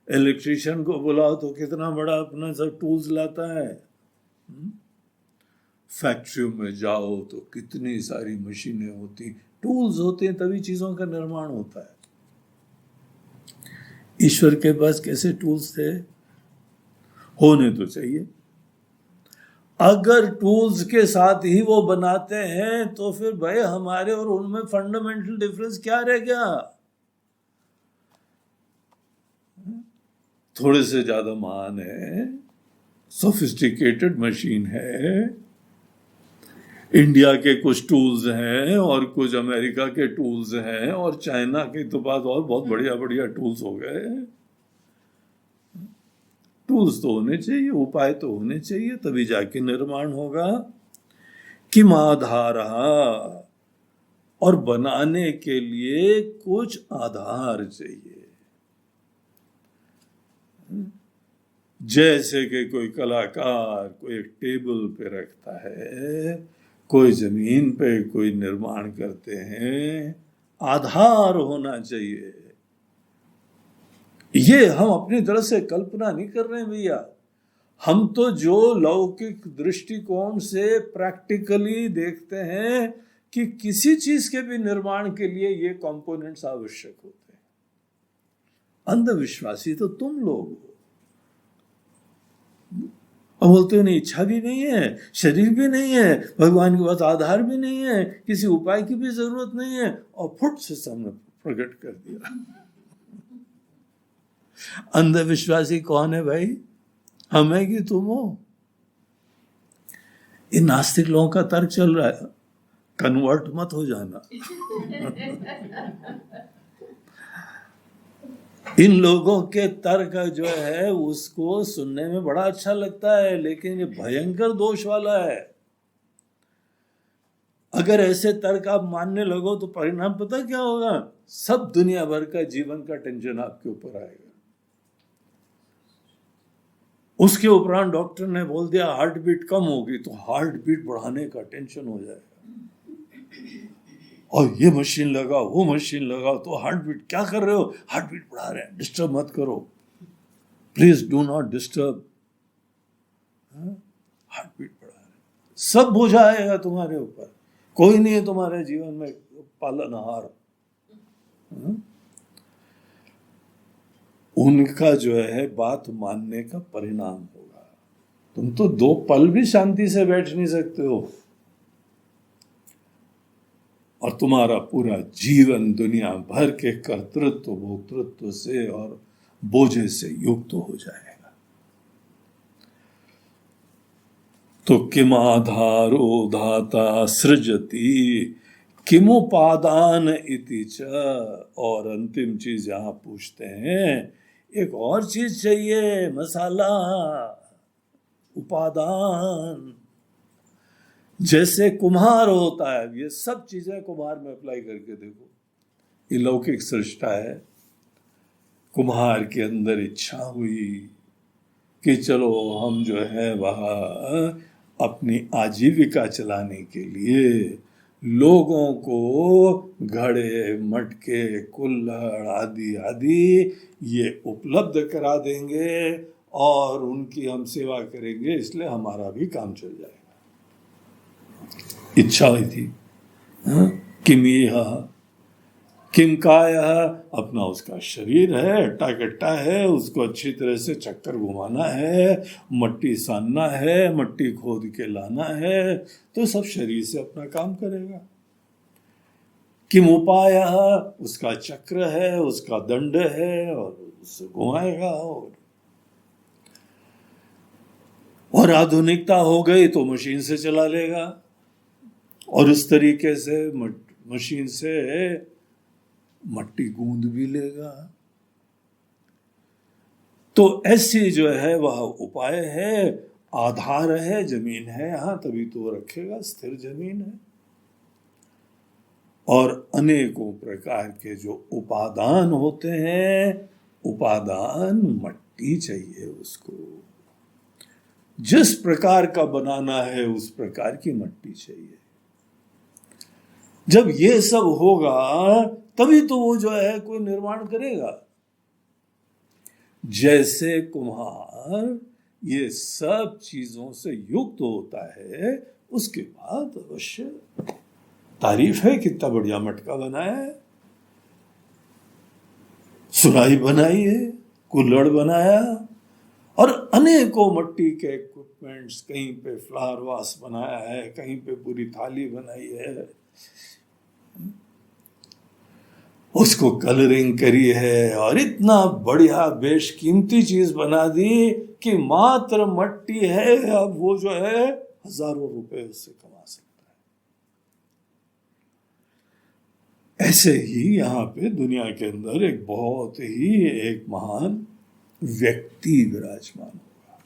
इलेक्ट्रिशियन को बुलाओ तो कितना बड़ा अपना सब टूल्स लाता है। फैक्ट्रियों में जाओ तो कितनी सारी मशीनें होती, टूल्स होते हैं, तभी चीजों का निर्माण होता है। ईश्वर के पास कैसे टूल्स थे? होने तो चाहिए। अगर टूल्स के साथ ही वो बनाते हैं तो फिर भाई हमारे और उनमें फंडामेंटल डिफरेंस क्या रह गया? थोड़े से ज्यादा महान है, सोफिस्टिकेटेड मशीन है। इंडिया के कुछ टूल्स हैं और कुछ अमेरिका के टूल्स हैं और चाइना के तो बाद और बहुत बढ़िया बढ़िया टूल्स हो गए। टूल्स तो होने चाहिए, उपाय तो होने चाहिए, तभी जाके निर्माण होगा। किम आधार, और बनाने के लिए कुछ आधार चाहिए। जैसे कि कोई कलाकार कोई एक टेबल पे रखता है, कोई जमीन पे कोई निर्माण करते हैं, आधार होना चाहिए। ये हम अपनी तरफ से कल्पना नहीं कर रहे हैं भैया। हम तो जो लौकिक दृष्टिकोण से प्रैक्टिकली देखते हैं कि किसी चीज के भी निर्माण के लिए ये कंपोनेंट्स आवश्यक होते हैं। अंधविश्वासी तो तुम लोग हो। और बोलते हो नहीं, इच्छा भी नहीं है, शरीर भी नहीं है, भगवान के पास आधार भी नहीं है, किसी उपाय की भी जरूरत नहीं है, और फुट से सामने प्रकट कर दिया। अंधविश्वासी कौन है भाई? हम है कि तुम हो? ये नास्तिक लोगों का तर्क चल रहा है, कन्वर्ट मत हो जाना। इन लोगों के तर्क जो है उसको सुनने में बड़ा अच्छा लगता है, लेकिन ये भयंकर दोष वाला है। अगर ऐसे तर्क आप मानने लगो तो परिणाम पता क्या होगा? सब दुनिया भर का जीवन का टेंशन आपके ऊपर आएगा। उसके उपरांत डॉक्टर ने बोल दिया हार्ट बीट कम होगी, तो हार्ट बीट बढ़ाने का टेंशन हो जाएगा। और ये मशीन लगाओ, वो मशीन लगाओ, तो हार्ट बीट क्या कर रहे हो? हार्ट बीट बढ़ा रहे हैं, डिस्टर्ब मत करो, please do not disturb. Heart beat बढ़ा रहे हैं, सब बोझ आएगा तुम्हारे ऊपर, कोई नहीं है तुम्हारे जीवन में पालनहार। उनका जो है बात मानने का परिणाम होगा। तुम तो 2 पल भी शांति से बैठ नहीं सकते हो, और तुम्हारा पूरा जीवन दुनिया भर के कर्तृत्व भोक्तृत्व से और बोझे से युक्त हो जाएगा। तो किमाधारो धाता सृजति किमुपादान इति च। और अंतिम चीज यहां पूछते हैं, एक और चीज चाहिए, मसाला, उपादान। जैसे कुम्हार होता है, ये सब चीजें कुम्हार में अप्लाई करके देखो। ये लौकिक सृष्टा है। कुम्हार के अंदर इच्छा हुई कि चलो हम जो है वह अपनी आजीविका चलाने के लिए लोगों को घड़े, मटके, कुल्हड़ आदि आदि ये उपलब्ध करा देंगे और उनकी हम सेवा करेंगे, इसलिए हमारा भी काम चल जाएगा। इच्छा हुई थी। किम कायः, अपना उसका शरीर है, अट्टा कट्टा है, उसको अच्छी तरह से चक्कर घुमाना है, मट्टी सानना है, मट्टी खोद के लाना है, तो सब शरीर से अपना काम करेगा। किम उपायः, उसका चक्र है, उसका दंड है, और उससे घुमाएगा। और आधुनिकता हो गई तो मशीन से चला लेगा, और इस तरीके से मशीन से मट्टी गूंद भी लेगा। तो ऐसी जो है वह उपाय है, आधार है, जमीन है यहां, तभी तो रखेगा, स्थिर जमीन है। और अनेकों प्रकार के जो उपादान होते हैं, उपादान मट्टी चाहिए उसको, जिस प्रकार का बनाना है उस प्रकार की मट्टी चाहिए। जब ये सब होगा तभी तो वो जो है कोई निर्माण करेगा। जैसे कुम्हार ये सब चीजों से युक्त होता है, उसके बाद अवश्य तारीफ है, कितना बढ़िया मटका बनाया है, सुराही बनाई है, कुल्हड़ बनाया, और अनेकों मट्टी के इक्विपमेंट्स, कहीं पे फ्लावर वास बनाया है, कहीं पे पूरी थाली बनाई है, उसको कलरिंग करी है, और इतना बढ़िया बेशकीमती चीज बना दी कि मात्र मट्टी है, अब वो जो है हजारों रुपए उससे कमा सकता है। ऐसे ही यहाँ पे दुनिया के अंदर एक बहुत ही एक महान व्यक्ति विराजमान होगा।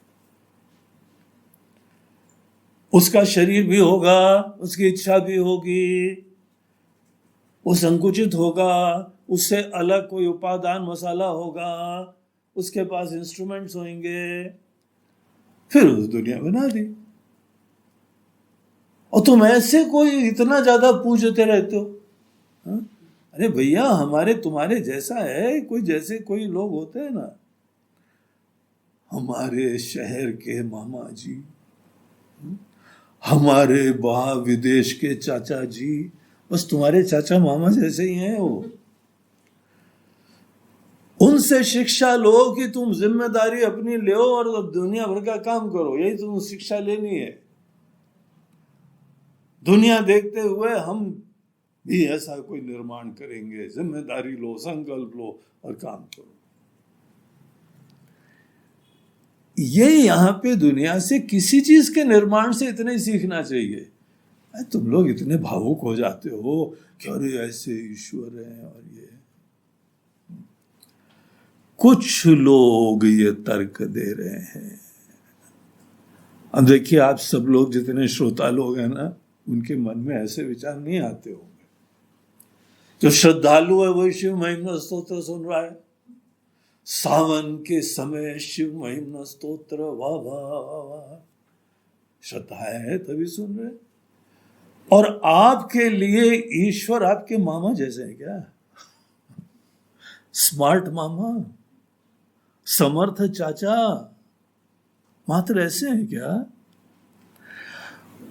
उसका शरीर भी होगा, उसकी इच्छा भी होगी, वो संकुचित होगा, उससे अलग कोई उपादान मसाला होगा, उसके पास इंस्ट्रूमेंट्स होंगे, फिर उस दुनिया बना दी। और तुम ऐसे कोई इतना ज्यादा पूजते रहते हो। अरे भैया, हमारे तुम्हारे जैसा है कोई, जैसे कोई लोग होते हैं ना, हमारे शहर के मामा जी, हमारे बाहर विदेश के चाचा जी, बस तुम्हारे चाचा मामा जैसे ही हैं वो। उनसे शिक्षा लो कि तुम जिम्मेदारी अपनी लो और दुनिया भर का काम करो, यही तुम शिक्षा लेनी है। दुनिया देखते हुए हम भी ऐसा कोई निर्माण करेंगे, जिम्मेदारी लो, संकल्प लो और काम करो। ये यहां पे दुनिया से किसी चीज के निर्माण से इतना ही सीखना चाहिए। तुम लोग इतने भावुक हो जाते हो कि अरे ऐसे ईश्वर है और ये। कुछ लोग ये तर्क दे रहे हैं। अब देखिए, आप सब लोग जितने श्रोता लोग हैं ना, उनके मन में ऐसे विचार नहीं आते होंगे। जो श्रद्धालु है वही शिव महिमा स्तोत्र सुन रहा है, सावन के समय शिव महिमा स्तोत्र, वाह वाह वाह वाह, श्रद्धा है तभी सुन रहे। और आपके लिए ईश्वर आपके मामा जैसे हैं क्या? स्मार्ट मामा, समर्थ चाचा, मात्र ऐसे हैं क्या?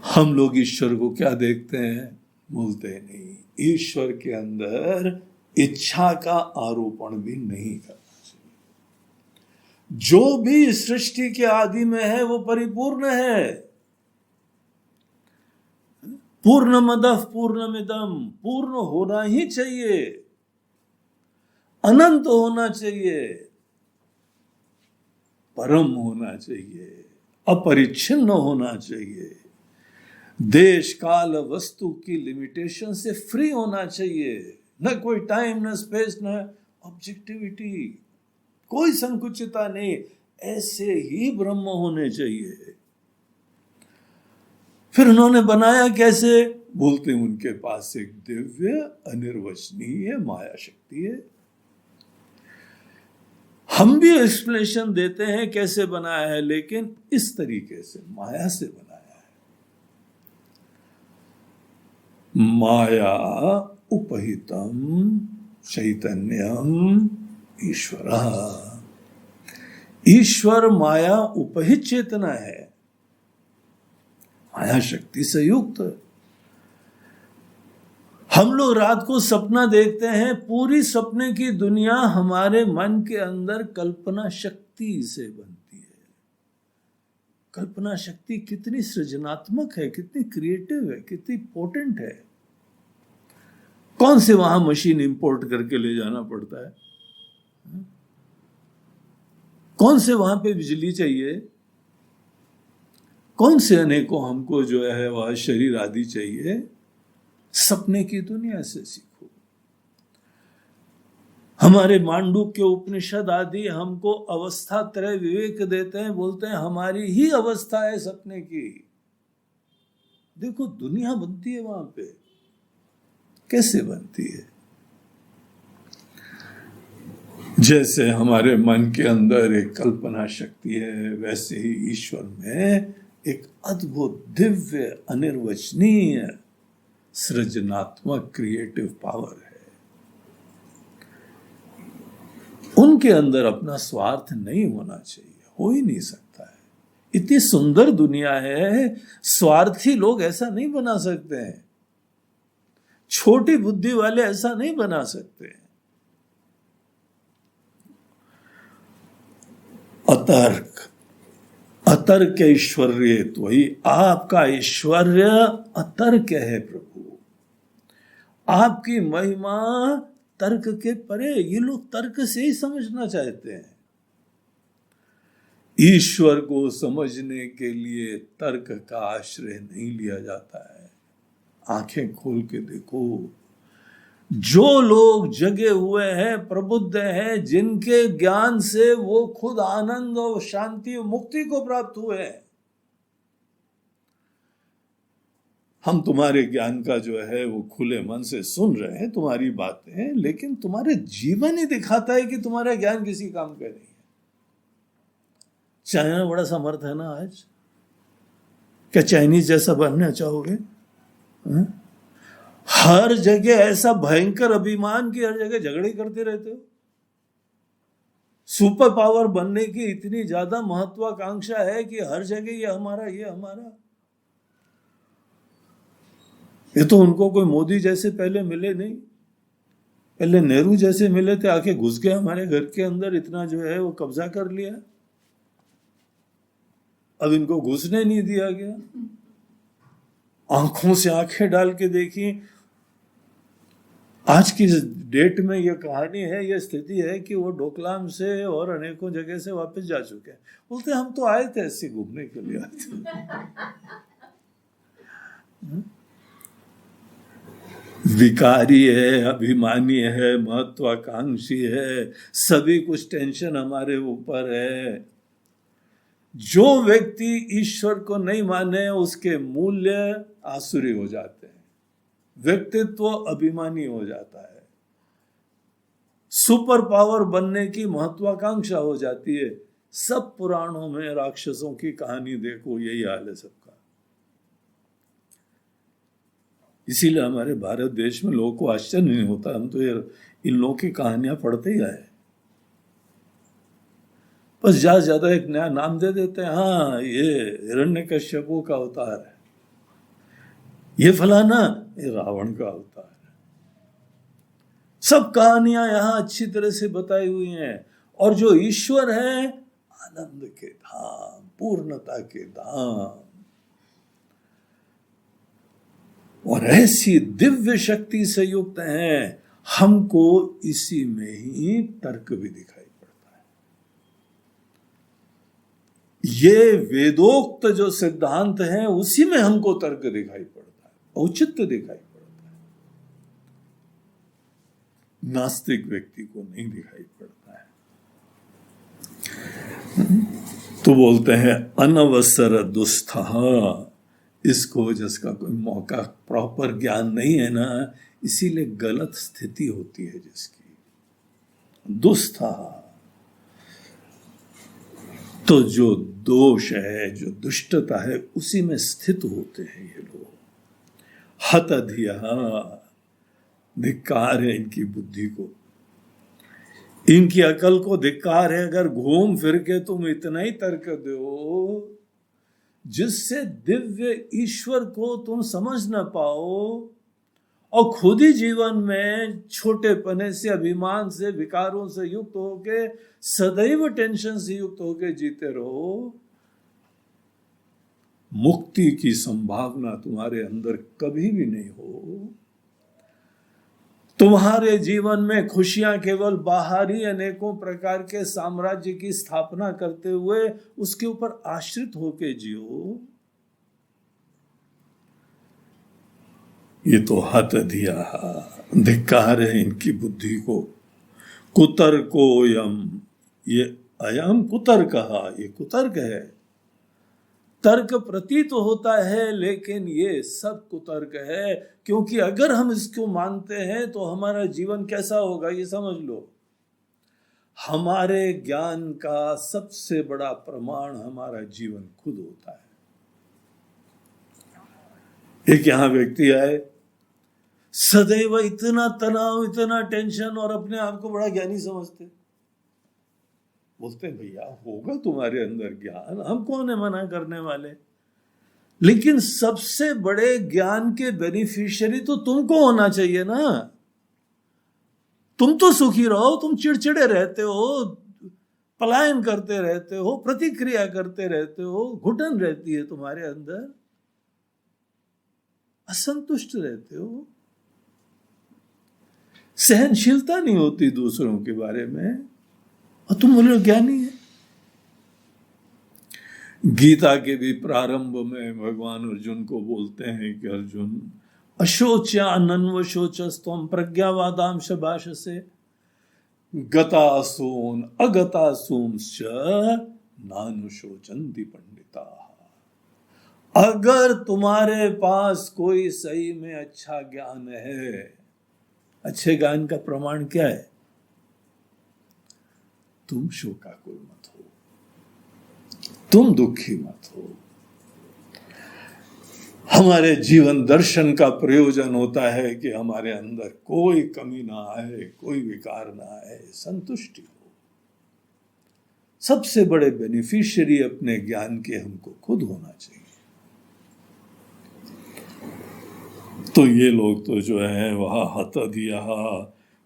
हम लोग ईश्वर को क्या देखते हैं? बोलते नहीं। ईश्वर के अंदर इच्छा का आरोपण भी नहीं करना चाहिए। जो भी सृष्टि के आदि में है वो परिपूर्ण है। पूर्णमदः पूर्णमिदम्, पूर्ण होना ही चाहिए, अनंत होना चाहिए, परम होना चाहिए, अपरिच्छिन्न होना चाहिए, देश काल वस्तु की लिमिटेशन से फ्री होना चाहिए। न कोई टाइम, न स्पेस, न ऑब्जेक्टिविटी, कोई संकुचितता नहीं। ऐसे ही ब्रह्म होने चाहिए। फिर उन्होंने बनाया कैसे? बोलते उनके पास एक दिव्य अनिर्वचनीय माया शक्ति है। हम भी एक्सप्लेनेशन देते हैं कैसे बनाया है, लेकिन इस तरीके से माया से बनाया है। माया उपहितम चैतन्यम ईश्वर। ईश्वर माया उपहित चेतना है, माया शक्ति से युक्त। हम लोग रात को सपना देखते हैं, पूरी सपने की दुनिया हमारे मन के अंदर कल्पना शक्ति से बनती है। कल्पना शक्ति कितनी सृजनात्मक है, कितनी क्रिएटिव है, कितनी पोटेंट है। कौन से वहां मशीन इंपोर्ट करके ले जाना पड़ता है? कौन से वहां पे बिजली चाहिए? कौन से अनेकों हमको जो है वह शरीर आदि चाहिए? सपने की दुनिया से सीखो। हमारे मांडूक्य उपनिषद आदि हमको अवस्था त्रय विवेक देते हैं, बोलते हैं हमारी ही अवस्था है सपने की। देखो दुनिया बनती है वहां पे, कैसे बनती है? जैसे हमारे मन के अंदर एक कल्पना शक्ति है, वैसे ही ईश्वर में एक अद्भुत दिव्य अनिर्वचनीय सृजनात्मक क्रिएटिव पावर है। उनके अंदर अपना स्वार्थ नहीं होना चाहिए, हो ही नहीं सकता है। इतनी सुंदर दुनिया है, स्वार्थी लोग ऐसा नहीं बना सकते हैं, छोटी बुद्धि वाले ऐसा नहीं बना सकते हैं। अतर्क, अतर्क ऐश्वर्य, तो वही आपका ऐश्वर्य अतर्क है प्रभु। आपकी महिमा तर्क के परे। ये लोग तर्क से ही समझना चाहते हैं। ईश्वर को समझने के लिए तर्क का आश्रय नहीं लिया जाता है। आंखें खोल के देखो, जो लोग जगे हुए हैं, प्रबुद्ध हैं, जिनके ज्ञान से वो खुद आनंद और शांति और मुक्ति को प्राप्त हुए हैं। हम तुम्हारे ज्ञान का जो है वो खुले मन से सुन रहे हैं, तुम्हारी बातें, लेकिन तुम्हारे जीवन ही दिखाता है कि तुम्हारा ज्ञान किसी काम का नहीं है। चाइना बड़ा समर्थ है ना आज, क्या चाइनीज जैसा बनना चाहोगे? हर जगह ऐसा भयंकर अभिमान की हर जगह झगड़े करते रहते हो। सुपर पावर बनने की इतनी ज्यादा महत्वाकांक्षा है कि हर जगह ये हमारा, ये हमारा। ये तो उनको कोई मोदी जैसे पहले मिले नहीं, पहले नेहरू जैसे मिले थे, आके घुस गए हमारे घर के अंदर, इतना जो है वो कब्जा कर लिया। अब इनको घुसने नहीं दिया गया। आंखों से आंखें डाल के देखी, आज की डेट में ये कहानी है, ये स्थिति है कि वो डोकलाम से और अनेकों जगह से वापस जा चुके हैं। बोलते हम तो आए थे ऐसे घूमने के लिए आए थे। विकारी है, अभिमानी है, महत्वाकांक्षी है, सभी कुछ टेंशन हमारे ऊपर है। जो व्यक्ति ईश्वर को नहीं माने उसके मूल्य आसुरी हो जाते हैं, व्यक्तित्व अभिमानी हो जाता है, सुपर पावर बनने की महत्वाकांक्षा हो जाती है। सब पुराणों में राक्षसों की कहानी देखो, यही हाल है सबका। इसीलिए हमारे भारत देश में लोगों को आश्चर्य नहीं होता, हम तो इन लोगों की कहानियां पढ़ते ही आए। बस ज्यादा ज्यादा एक नया नाम दे देते हैं, हाँ ये हिरण्यकश्यपु का अवतार है, ये फलाना ये रावण का अवतार है। सब कहानियां यहां अच्छी तरह से बताई हुई हैं। और जो ईश्वर है, आनंद के धाम, पूर्णता के धाम, और ऐसी दिव्य शक्ति से युक्त हैं, हमको इसी में ही तर्क भी दिखाई पड़ता है। ये वेदोक्त जो सिद्धांत हैं उसी में हमको तर्क दिखाई पड़ता है, औचित्य दिखाई पड़ता है। नास्तिक व्यक्ति को नहीं दिखाई पड़ता है। तो बोलते हैं अनवसर दुस्था, इसको जिसका कोई मौका प्रॉपर ज्ञान नहीं है ना, इसीलिए गलत स्थिति होती है जिसकी, दुस्था। तो जो दोष है, जो दुष्टता है, उसी में स्थित होते हैं ये लोग। हत अधिया, धिक्कार है इनकी बुद्धि को, इनकी अकल को धिक्कार है। अगर घूम फिर के तुम इतना ही तर्क दो जिससे दिव्य ईश्वर को तुम समझ ना पाओ, और खुद ही जीवन में छोटेपने से, अभिमान से, विकारों से युक्त होके, सदैव टेंशन से युक्त होके जीते रहो, मुक्ति की संभावना तुम्हारे अंदर कभी भी नहीं हो। तुम्हारे जीवन में खुशियां केवल बाहरी अनेकों प्रकार के साम्राज्य की स्थापना करते हुए उसके ऊपर आश्रित होके जियो। ये तो हत दिया, धिक्कार है इनकी बुद्धि को। कुतर्को यम, ये अयम कुतर्क, ये कुतर्क है। तर्क प्रतीत होता है लेकिन ये सब कुतर्क है, क्योंकि अगर हम इसको मानते हैं तो हमारा जीवन कैसा होगा ये समझ लो। हमारे ज्ञान का सबसे बड़ा प्रमाण हमारा जीवन खुद होता है। एक यहां व्यक्ति आए, सदैव इतना तनाव, इतना टेंशन, और अपने आप को बड़ा ज्ञानी समझते। बोलते भैया होगा तुम्हारे अंदर ज्ञान, हम कौन है मना करने वाले, लेकिन सबसे बड़े ज्ञान के बेनिफिशियरी तो तुमको होना चाहिए ना। तुम तो सुखी रहो, तुम चिड़चिड़े रहते हो, पलायन करते रहते हो, प्रतिक्रिया करते रहते हो, घुटन रहती है तुम्हारे अंदर, असंतुष्ट रहते हो, सहनशीलता नहीं होती दूसरों के बारे में, और तुम बोलो ज्ञानी है। गीता के भी प्रारंभ में भगवान अर्जुन को बोलते हैं कि अर्जुन अशोच्या नन्व शोचस्तम प्रज्ञावादाम भाषसे गतासून अगतासूंश्च नानुशोचन्ति पंडिता। अगर तुम्हारे पास कोई सही में अच्छा ज्ञान है, अच्छे ज्ञान का प्रमाण क्या है? तुम शोकाकुल मत हो, तुम दुखी मत हो। हमारे जीवन दर्शन का प्रयोजन होता है कि हमारे अंदर कोई कमी ना आए, कोई विकार ना आए, संतुष्टि हो। सबसे बड़े बेनिफिशियरी अपने ज्ञान के हमको खुद होना चाहिए। तो ये लोग तो जो है वह हत दिया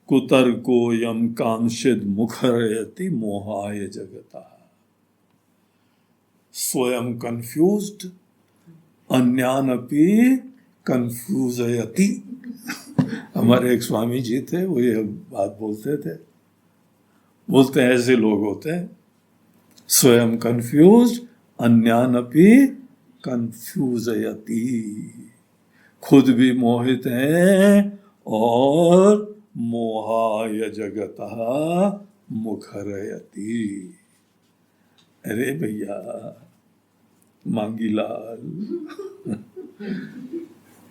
कुतर्को यम कांक्षित मुखरयति मोहाय जगता, स्वयं कंफ्यूज्ड अन्यानपि कंफ्यूजयति। हमारे एक स्वामी जी थे, वो ये बात बोलते थे, बोलते हैं ऐसे लोग होते हैं, स्वयं कंफ्यूज्ड अन्यानपि कंफ्यूजयति, खुद भी मोहित हैं और मोहाय जगतः मुखरयति। अरे भैया मांगीलाल,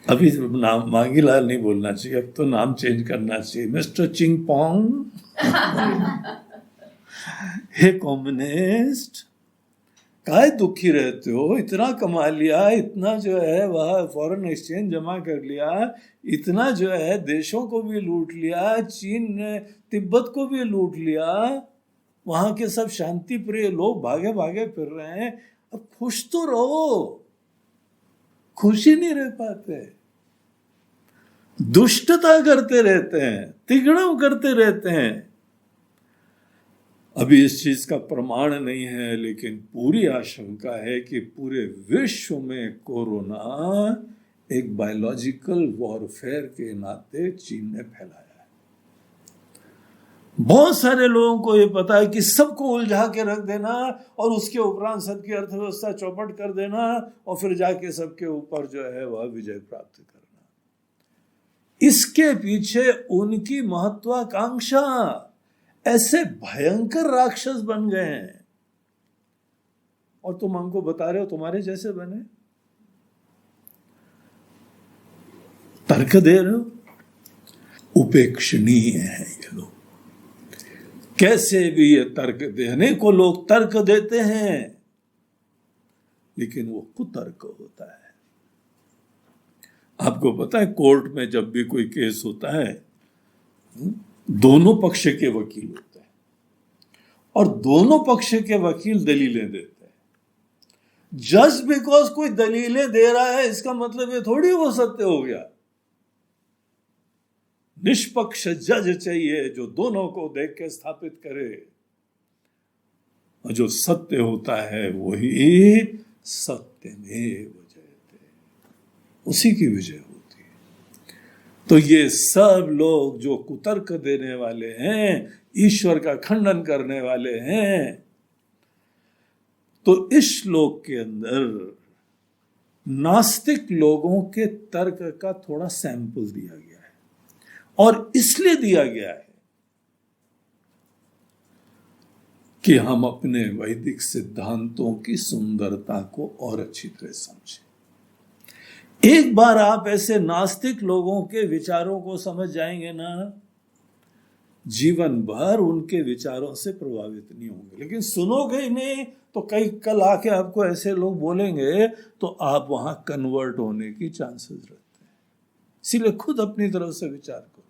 अभी नाम मांगीलाल नहीं बोलना चाहिए, अब तो नाम चेंज करना चाहिए, मिस्टर चिंगपोंग। हे कम्युनिस्ट, काहे दुखी रहते हो? इतना कमा लिया, इतना जो है वह फॉरेन एक्सचेंज जमा कर लिया, इतना जो है देशों को भी लूट लिया, चीन ने तिब्बत को भी लूट लिया, वहां के सब शांति प्रिय लोग भागे भागे फिर रहे हैं, अब खुश तो रहो। खुशी नहीं रह पाते, दुष्टता करते रहते हैं, तिगड़म करते रहते हैं। अभी इस चीज का प्रमाण नहीं है, लेकिन पूरी आशंका है कि पूरे विश्व में कोरोना एक बायोलॉजिकल वॉरफेयर के नाते चीन ने फैलाया है। बहुत सारे लोगों को ये पता है कि सबको उलझा के रख देना और उसके उपरांत सबकी अर्थव्यवस्था चौपट कर देना और फिर जाके सबके ऊपर जो है वह विजय प्राप्त करना। इसके पीछे उनकी महत्वाकांक्षा, ऐसे भयंकर राक्षस बन गए हैं और तुम हमको बता रहे हो तुम्हारे जैसे बने, तर्क दे रहे हो। उपेक्षणीय है ये लोग, कैसे भी ये तर्क देने को लोग तर्क देते हैं, लेकिन वो कुतर्क होता है। आपको पता है कोर्ट में जब भी कोई केस होता है, दोनों पक्ष के वकील होते हैं और दोनों पक्ष के वकील दलीलें देते हैं। जस्ट बिकॉज कोई दलीलें दे रहा है इसका मतलब ये थोड़ी वो सत्य हो गया। निष्पक्ष जज चाहिए जो दोनों को देख के स्थापित करे, और जो सत्य होता है वही सत्यमेव जयते, उसी की विजय होती है। तो ये सब लोग जो कुतर्क देने वाले हैं, ईश्वर का खंडन करने वाले हैं, तो इस श्लोक के अंदर नास्तिक लोगों के तर्क का थोड़ा सैंपल दिया गया है, और इसलिए दिया गया है कि हम अपने वैदिक सिद्धांतों की सुंदरता को और अच्छी तरह समझें। एक बार आप ऐसे नास्तिक लोगों के विचारों को समझ जाएंगे ना, जीवन भर उनके विचारों से प्रभावित नहीं होंगे। लेकिन सुनोगे ही नहीं तो कई कल आके आपको ऐसे लोग बोलेंगे तो आप वहां कन्वर्ट होने की चांसेस रहते हैं। इसीलिए खुद अपनी तरफ से विचार करो,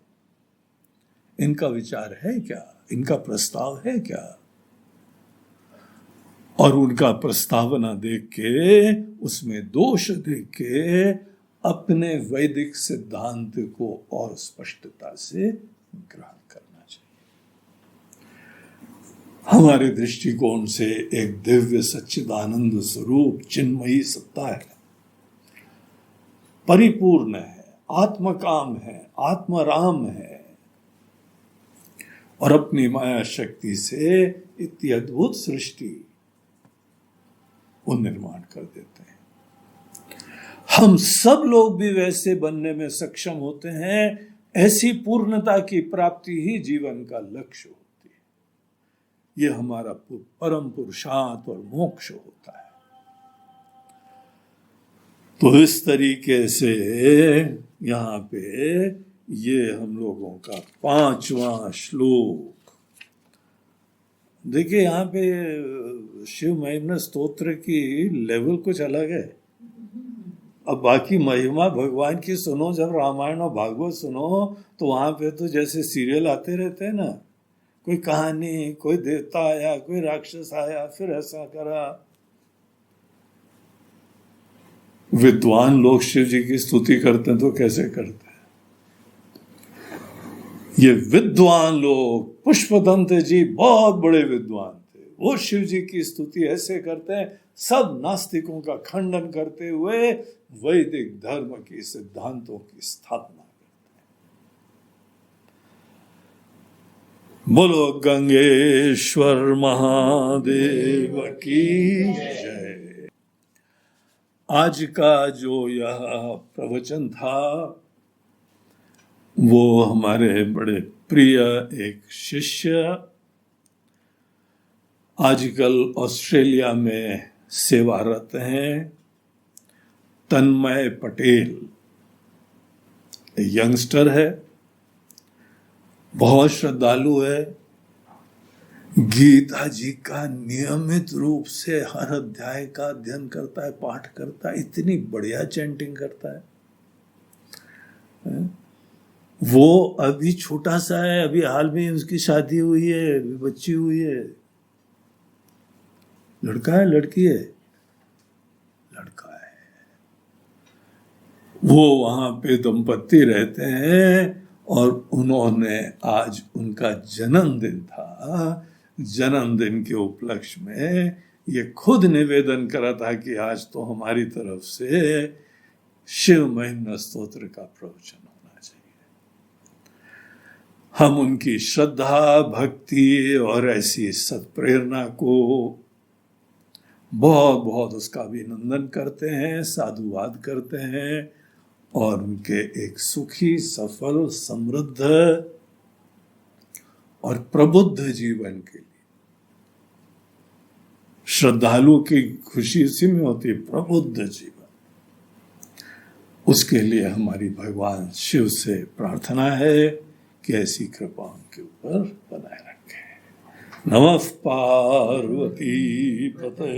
इनका विचार है क्या, इनका प्रस्ताव है क्या, और उनका प्रस्तावना देख के उसमें दोष देख के अपने वैदिक सिद्धांत को और स्पष्टता से ग्रहण करना चाहिए। हमारे दृष्टिकोण से एक दिव्य सच्चिदानंद स्वरूप चिन्मयी सत्ता है, परिपूर्ण है, आत्मकाम है, आत्मराम है, और अपनी माया शक्ति से इतनी अद्भुत सृष्टि वो निर्माण कर देते हैं। हम सब लोग भी वैसे बनने में सक्षम होते हैं। ऐसी पूर्णता की प्राप्ति ही जीवन का लक्ष्य होती है। ये हमारा परम पुरुषार्थ और मोक्ष होता है। तो इस तरीके से यहाँ पे ये हम लोगों का 5वां श्लोक, देखिए यहाँ पे शिव महिमा स्तोत्र की लेवल कुछ अलग है। अब बाकी महिमा भगवान की सुनो, जब रामायण और भागवत सुनो तो वहां पे तो जैसे सीरियल आते रहते हैं ना, कोई कहानी, कोई देवता आया, कोई राक्षस आया, फिर ऐसा करा। विद्वान लोग शिव जी की स्तुति करते हैं तो कैसे करते हैं? ये विद्वान लोग, पुष्पदंत जी बहुत बड़े विद्वान थे, वो शिव जी की स्तुति ऐसे करते हैं, सब नास्तिकों का खंडन करते हुए वैदिक धर्म की सिद्धांतों की स्थापना। बोलो गंगेश्वर महादेव की जय। आज का जो यह प्रवचन था वो हमारे बड़े प्रिय एक शिष्य, आजकल ऑस्ट्रेलिया में सेवारत हैं, तन्मय पटेल, यंगस्टर है, बहुत श्रद्धालु है, गीता जी का नियमित रूप से हर अध्याय का अध्ययन करता है, पाठ करता है, इतनी बढ़िया चैंटिंग करता है। वो अभी छोटा सा है, अभी हाल में उसकी शादी हुई है, अभी बच्ची हुई है। लड़का है लड़की है? लड़का है। वो वहां पे दंपत्ति रहते हैं और उन्होंने आज उनका जन्मदिन था। जन्मदिन के उपलक्ष्य में ये खुद निवेदन करा था कि आज तो हमारी तरफ से शिव महिमा स्तोत्र का प्रवचन होना चाहिए। हम उनकी श्रद्धा, भक्ति और ऐसी सत्प्रेरणा को बहुत बहुत उसका अभिनंदन करते हैं, साधुवाद करते हैं और उनके एक सुखी, सफल, समृद्ध और प्रबुद्ध जीवन के लिए, श्रद्धालु की खुशी उसी में होती है, प्रबुद्ध जीवन, उसके लिए हमारी भगवान शिव से प्रार्थना है कि ऐसी कृपा उनके ऊपर बनाए रखे। नमः पार्वती पते।